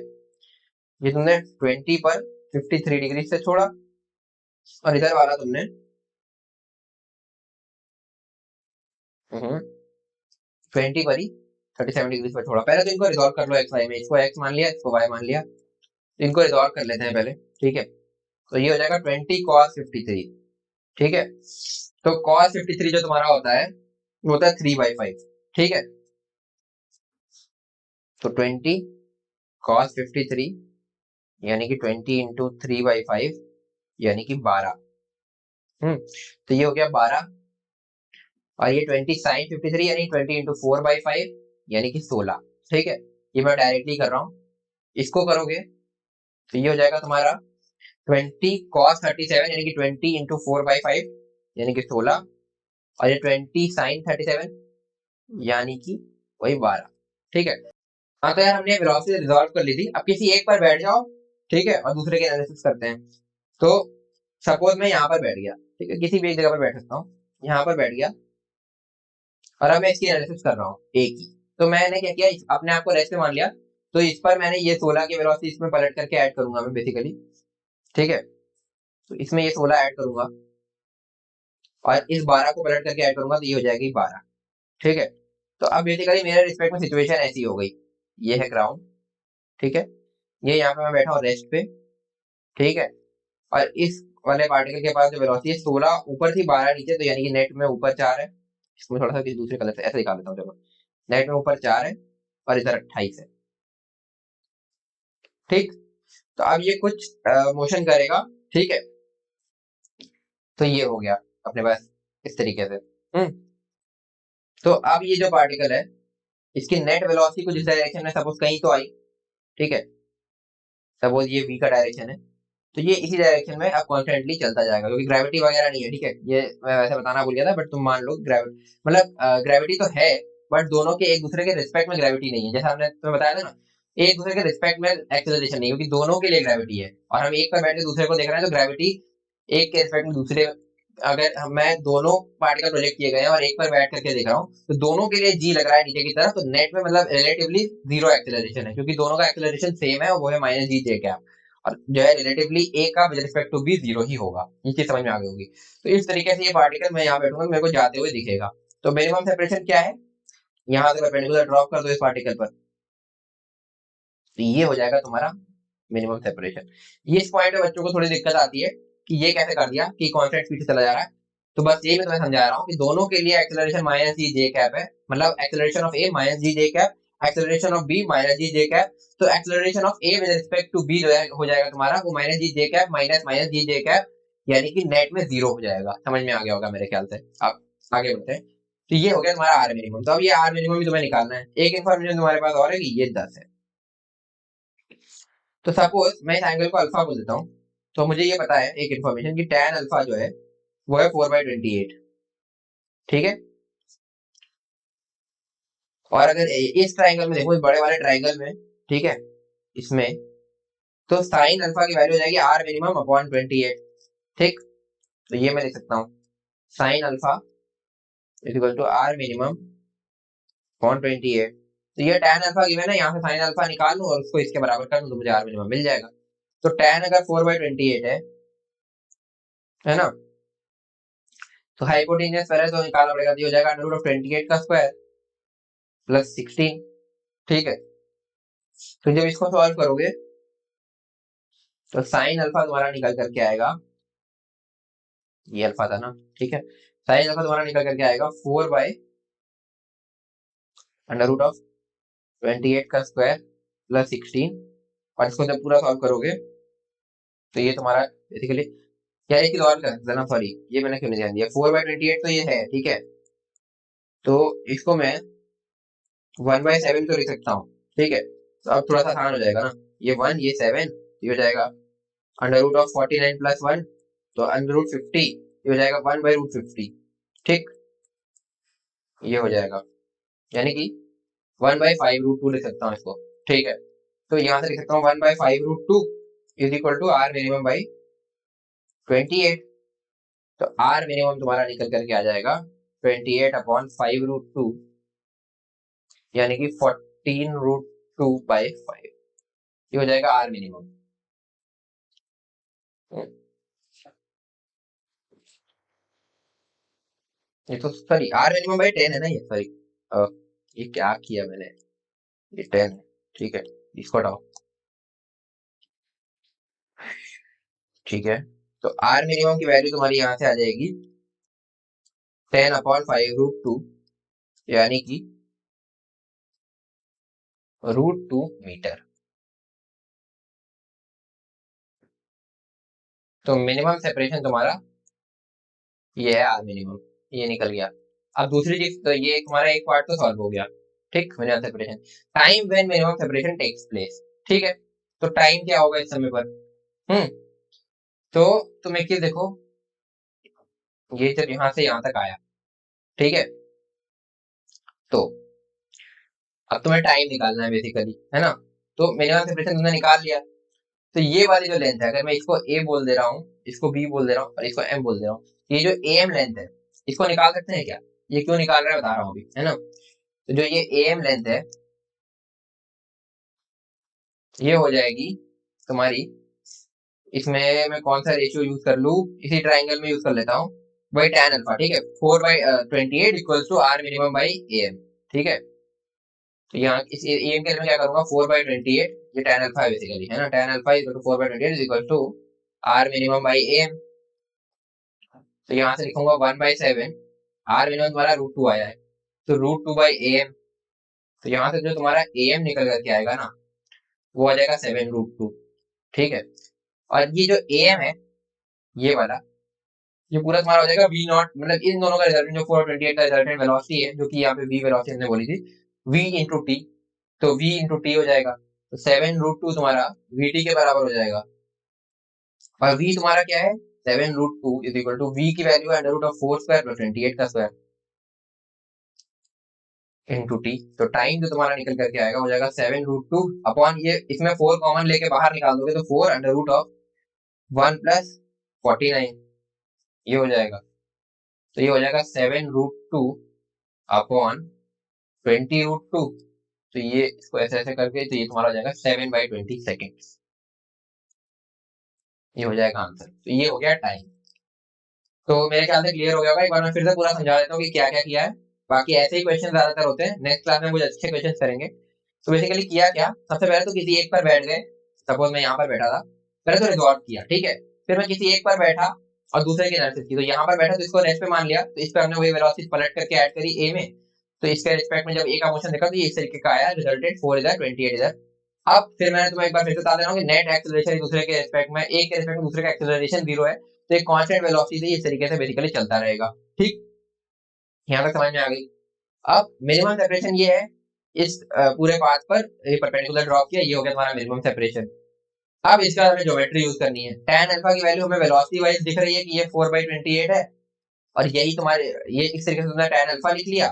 ये तुमने 20 पर 53 डिग्री से छोड़ा और इधर वाला तुमने 20 पर ही 37 डिग्री पर छोड़ा। पहले तो इनको रिजॉल्व कर लो एक्स वाई में, इसको एक्स मान लिया, इसको वाई मान लिया, तो इनको रिजॉल्व कर लेते हैं पहले, ठीक है। तो ये हो जाएगा 20 cos 53, ठीक है। तो cos 53 जो तुम्हारा होता है वो होता है 3/5, ठीक है। तो 20 cos 53 यानी कि 20 इंटू 3/5 यानी कि 12। तो ये हो गया 12। और ये 20 sin 53 यानी 20 इंटू 4/5 यानी कि 16, ठीक है। ये मैं डायरेक्टली कर रहा हूँ, इसको करोगे तो ये हो जाएगा तुम्हारा 20 cos 37 यानी कि 20 इंटू 4/5 यानी कि 16, और ये 20 sin 37 यानी कि वही 12, ठीक है। हाँ तो यार हमने वेलोसिटी रिजॉल्व कर ली थी। अब किसी एक पर बैठ जाओ, ठीक है, और दूसरे के एनालिसिस करते हैं। तो सपोज मैं यहाँ पर बैठ गया, ठीक है, किसी भी एक जगह पर बैठ सकता हूँ, यहाँ पर बैठ गया और अब मैं इसकी एनालिसिस कर रहा हूँ ए की। तो मैंने क्या किया, अपने आप को रेस्ट में मान लिया। तो इस पर मैंने ये 16 की वेलोसिटी इसमें पलट करके ऐड करूंगा मैं बेसिकली, ठीक है। तो इसमें ये 16 ऐड करूंगा और इस 12 को पलट करके ऐड करूंगा, तो ये हो जाएगी 12, ठीक है। तो अब बेसिकली मेरे रिस्पेक्ट में सिचुएशन ऐसी हो गई, ये है ग्राउंड, ठीक है, ये यहाँ पे मैं बैठा हूँ रेस्ट पे, ठीक है। और इस वाले पार्टिकल के पास जो वेलोसिटी है 16 ऊपर थी 12 नीचे, तो यानी कि नेट में ऊपर 4 है। इसमें थोड़ा सा किसी दूसरे कलर से ऐसे दिखा देता हूँ, चलो। नेट में ऊपर 4 है और इधर 28 है, ठीक। तो अब ये कुछ मोशन करेगा, ठीक है। तो ये हो गया अपने पास इस तरीके से। तो अब ये जो पार्टिकल है इसकी नेट वेलोसिटी कुछ इस डायरेक्शन में सपोज कहीं तो आई, ठीक है। सपोज ये v का डायरेक्शन है, तो ये इसी डायरेक्शन में अब कॉन्स्टेंटली चलता जाएगा, क्योंकि ग्रेविटी वगैरह नहीं है, ठीक है। ये मैं वैसे बताना भूल गया था, बट तुम मान लो ग्रेविटी, मतलब ग्रेविटी तो है, बट दोनों के एक दूसरे के रिस्पेक्ट में ग्रेविटी नहीं है। जैसा हमने तुम्हें बताया था ना, एक दूसरे के रिस्पेक्ट में एक्सेलरेशन नहीं है, क्योंकि दोनों के लिए ग्रेविटी है। और हम एक पर बैठ के दूसरे को देख रहे हैं, तो ग्रेविटी एक के रिस्पेक्ट में दूसरे, अगर मैं दोनों पार्टिकल प्रोजेक्ट किए गए हैं और एक पर बैठ करके देख रहा हूँ, तो दोनों के लिए जी लग रहा है नीचे की तरफ, तो नेट में मतलब रिलेटिवली जीरो एक्सेलरेशन है, क्योंकि दोनों का एक्सेलरेशन सेम है और वो है माइनस जी जे कैप। और जो है रिलेटिवली ए का with respect to B zero ही होगा। ये चीज समझ में आ गई होगी। तो इस तरीके से ये पार्टिकल मैं यहाँ बैठूंगा, मेरे को जाते हुए दिखेगा। तो मिनिमम सेपरेशन क्या है, यहाँ से परपेंडिकुलर ड्रॉप कर दो इस पार्टिकल पर, तो ये हो जाएगा तुम्हारा मिनिमम सेपरेशन। ये इस पॉइंट पे बच्चों को थोड़ी दिक्कत आती है कि ये कैसे कर दिया कि कांस्टेंट स्पीड से चला जा रहा है। तो बस यही मैं तुम्हें समझा रहा हूँ कि दोनों के लिए acceleration minus G J cap है, मतलब acceleration of A minus G J cap, acceleration of B minus G J cap. तो acceleration of A with respect to B जो है हो जाएगा तुम्हारा वो minus G J cap minus minus G J cap, यानी कि नेट में जीरो हो जाएगा। समझ में आ गया होगा मेरे ख्याल से। अब आगे बढ़ते हैं। तो ये हो गया तुम्हारा आर मिनिमम। तो अब ये आर मिनिमम भी तुम्हें निकालना है। एक इन्फॉर्मेशन तुम्हारे पास और है कि ये 10 है। तो सपोज मैं इस एंगल को अल्फा बोल देता हूँ, तो मुझे ये पता है एक इन्फॉर्मेशन कि tan अल्फा जो है वो है 4/28, ठीक है। और अगर इस ट्राइंगल में देखो, इस बड़े वाले ट्राइंगल में, ठीक है, इसमें तो साइन अल्फा की वैल्यू हो जाएगी आर मिनिमम अपॉन 28। ठीक, तो ये मैं लिख सकता हूँ sine alpha is equal to r minimum upon 28। तो ये tan अल्फा गिवन है, यहाँ से साइन अल्फा निकाल लूं और उसको इसके बराबर कर दूं तो मुझे आर मिनिमम मिल जाएगा। तो tan अगर 4/28 है ना, तो हाइपोटेन्यूस पर है तो निकालना पड़ेगा, तो ये हो जाएगा अंडर रूट ऑफ 28 का स्क्वायर प्लस 16। ठीक है, तो जब इसको सॉल्व करोगे तो साइन अल्फा तुम्हारा निकल करके आएगा, ये अल्फा था ना, ठीक है, साइन अल्फा तुम्हारा निकल करके आएगा 4 बाय अंडर रूट ऑफ 28 का स्क्वायर प्लस 16। और इसको जब पूरा सॉल्व करोगे तो ये तुम्हारा बेसिकली, यार एक चीज और कर देना, सॉरी ये मैंने क्यों नहीं ध्यान दिया, 4/28 तो ये है, ठीक है, तो इसको मैं 1/7 तो लिख सकता हूँ। ठीक है, तो अब थोड़ा सा आसान हो जाएगा ना, ये 1 ये 7 ये हो जाएगा अंडर रूट ऑफ 49 प्लस 1, तो अंडर रूट 50 ये हो जाएगा 1/√50। ठीक, ये हो जाएगा, यानी कि 1/5√2 लिख सकता हूँ इसको। ठीक है, तो यहाँ से लिख सकता हूँ 1/5√2 is equal to r minimum by 28। तो आर मिनिमम तुम्हारा निकल करके आ जाएगा 28/5√2, यानी कि 14√2/5। ये हो जाएगा आर मिनिमम। ये तो सॉरी आर मिनिमम बाई 10 है ना, ये सॉरी ये क्या किया मैंने, ये 10 है। ठीक है, इसको हटाओ। ठीक है, तो आर मिनिमम की वैल्यू तुम्हारी यहाँ से आ जाएगी 10/5√2, यानी कि √2 मीटर। तो मिनिमम सेपरेशन तुम्हारा ये है आर मिनिमम, ये निकल गया। अब दूसरी चीज, तो ये तुम्हारा एक पार्ट तो सॉल्व हो गया। ठीक, minimum separation, time when minimum separation takes place. ठीक है, तो टाइम क्या होगा इस समय पर, हम्म, तो तुम एक चीज देखो, ये जब यहाँ से यहाँ तक आया, ठीक है, तो अब तुम्हें टाइम निकालना है बेसिकली, है ना, तो मिनिमम सेपरेशन तुमने निकाल लिया। तो ये वाली जो लेंथ है, अगर मैं इसको ए बोल दे रहा हूँ, इसको बी बोल दे रहा हूँ और इसको एम बोल दे रहा हूँ, ये जो ए एम लेंथ है इसको निकाल सकते हैं क्या? ये क्यों निकाल रहा है बता रहा हूँ अभी, है ना। तो जो ये ए एम लेंथ है ये हो जाएगी तुम्हारी, इसमें मैं कौन सा रेशियो यूज कर लूँ, इसी ट्राइंगल में यूज कर लेता हूँ, बाई tan अल्फा। ठीक है, 4/28 equals to r minimum by A M. ठीक है, तो यहाँ इस ए एम के लिए मैं क्या करूंगा, 4/28, ये tan अल्फा है बेसिकली, है ना, tan alpha equal to 4/28 is equal to r minimum by A M. तो यहाँ से लिखूंगा 1/7, आर मिनिमम तुम्हारा √2 आया है, तो √2 बाई ए एम। तो यहाँ से जो तुम्हारा ए एम निकल करके आएगा ना, वो आ जाएगा 7√2। ठीक है, और ये जो ए एम है ये वाला, ये पूरा तुम्हारा हो जाएगा वी नॉट, मतलब इन दोनों का रिजल्टेंट जो 4/28 का रिजल्टेंट वेलोसिटी है, जो कि यहाँ पे वी वेलोसिटी हमने बोली थी, वी इंटू टी, तो वी इंटू टी हो जाएगा, तो 7√2 तुम्हारा वी टी के बराबर हो जाएगा। और वी तुम्हारा क्या है, 7√2 इज इक्वल टू वी की वैल्यू है under root of 4 square plus 28 का स्क्वायर इंटू टी। तो टाइम जो तुम्हारा निकल करके आएगा हो जाएगा 7√2 अपॉन, ये इसमें 4 कॉमन लेके बाहर निकाल दोगे तो 4 अंडर रूट ऑफ 1 प्लस 49, ये हो जाएगा। तो ये हो जाएगा 7√2 अपॉन 20√2। तो ये इसको ऐसे ऐसे करके, तो ये तुम्हारा हो जाएगा 7/20 सेकेंड। ये हो जाएगा आंसर। तो ये हो गया टाइम। तो मेरे ख्याल से क्लियर हो गया होगा, एक बार मैं फिर से पूरा समझा देता हूँ कि क्या क्या किया है। बाकी ऐसे ही क्वेश्चन ज्यादातर होते हैं, नेक्स्ट क्लास में कुछ अच्छे क्वेश्चन करेंगे। तो बेसिकली किया क्या, सबसे पहले तो किसी एक पर बैठ गए, सपोज मैं यहाँ पर बैठा था, पहले तो रिजॉल्व किया, ठीक है, फिर मैं किसी एक पर बैठा और दूसरे की एनालिसिस की। तो यहाँ पर बैठा तो इसको नेक्स्ट पे मान लिया, तो इस पर हमने वही वेलोसिटी पलट करके ऐड करी ए में, तो इसके रिस्पेक्ट में जब ए का मोशन देखा तो ये इस तरीके का आया, रिजल्टेड 4 इधर 28 इधर। अब फिर मैंने तुम्हें एक बार फिर से बता दे रहा हूँ कि नेट एक्सेलरेशन एक दूसरे के रिस्पेक्ट में, एक के रिस्पेक्ट में दूसरे का एक्सेलरेशन 0 है, तो एक कांस्टेंट वेलोसिटी से इस तरीके से बेसिकली चलता रहेगा। ठीक, यहाँ तक समझ में आ गई। अब मिनिमम सेपरेशन ये है, इस पूरे पाथ पर ये परपेंडिकुलर ड्रॉप किया, ये हो गया तुम्हारा मिनिमम सेपरेशन। अब इसका हमें ज्योमेट्री यूज करनी है। tan अल्फा की वैल्यू हमें वेलोसिटी वाइज दिख रही है कि ये 4/28 है, और यही तुम्हारे, ये इस तरीके से तुमने tan अल्फा लिख लिया,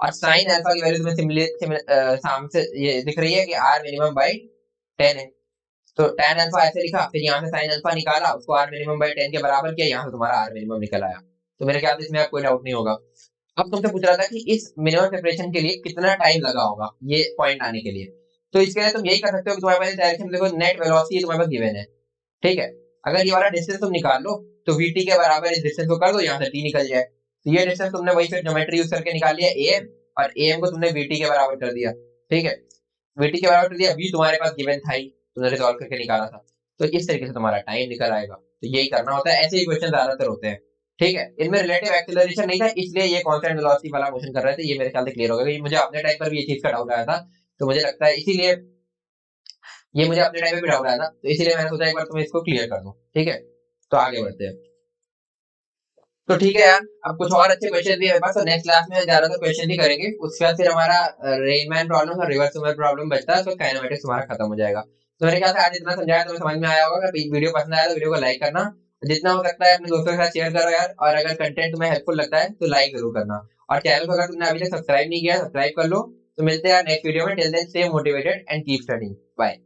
और sin अल्फा की वैल्यू तुम्हें सामने से ये दिख रही है कि r मिनिमम बाई 10 है। तो tan अल्फा ऐसे लिखा, फिर यहाँ से sin अल्फा निकाला, उसको r मिनिमम बाय 10 के बराबर किया, यहाँ से तुम्हारा r मिनिमम निकल आया। तो मेरे ख्याल से इसमें कोई डाउट नहीं होगा। अब तुमसे पूछ रहा था कि इस मिनिमम सेपरेशन के लिए कितना टाइम लगा होगा ये पॉइंट आने के लिए। तो इसके लिए तुम यही कर सकते हो कि तुम्हारे पास डायरेक्शन देखो, नेट वेलोसिटी तुम्हारे पास गिवन है, ठीक है। अगर ये वाला डिस्टेंस तुम निकाल लो तो vt के बराबर इस डिस्टेंस को कर दो, यहाँ से t निकल जाए। तो ये डिस्टेंस तुमने वही फिर ज्योमेट्री यूज करके निकाल लिया am, और am को तुमने vt के बराबर कर दिया, ठीक है। vt के बराबर कर दिया, v तुम्हारे पास गिवन था ही, तुमने रिजॉल्व करके निकाला था। तो इस तरीके से तुम्हारा टाइम निकल आएगा। तो यही करना होता है, ऐसे ही क्वेश्चन ज्यादातर होते हैं, ठीक है। इनमें रिलेटिव एक्सेलरेशन नहीं था, इसलिए ये कांस्टेंट वेलोसिटी वाला मोशन कर रहे थे। ये मेरे ख्याल से क्लियर हो गया, क्योंकि मुझे अपने टाइम पर भी ये चीज का डाउट आया था। तो मुझे लगता है इसीलिए ये मुझे अपने टाइम पे भी डाउट आया था, तो इसीलिए मैंने सोचा एक बार तुम्हें इसको क्लियर कर दूं, ठीक है। तो आगे बढ़ते हैं। तो ठीक है यार, अब कुछ और अच्छे क्वेश्चन भी है मेरे पास, तो नेक्स्ट क्लास में ज्यादातर क्वेश्चन ही करेंगे। उसके बाद फिर हमारा रेनमैन प्रॉब्लम और रिवर्स प्रॉब्लम बचता है, तो काइनेमेटिक्स हमारा खत्म हो जाएगा। तो मेरे ख्याल से आज इतना समझाया तुम्हें समझ में आया होगा। अगर वीडियो पसंद आया तो वीडियो को लाइक करना, जितना हो सकता है अपने दोस्तों के साथ शेयर करो यार। और अगर कंटेंट तुम्हें हेल्पफुल लगता है तो लाइक जरूर करना, और चैनल को अगर तुमने अभी तक सब्सक्राइब नहीं किया सब्सक्राइब कर लो। तो मिलते हैं नेक्स्ट वीडियो में, till then stay motivated and keep studying, bye.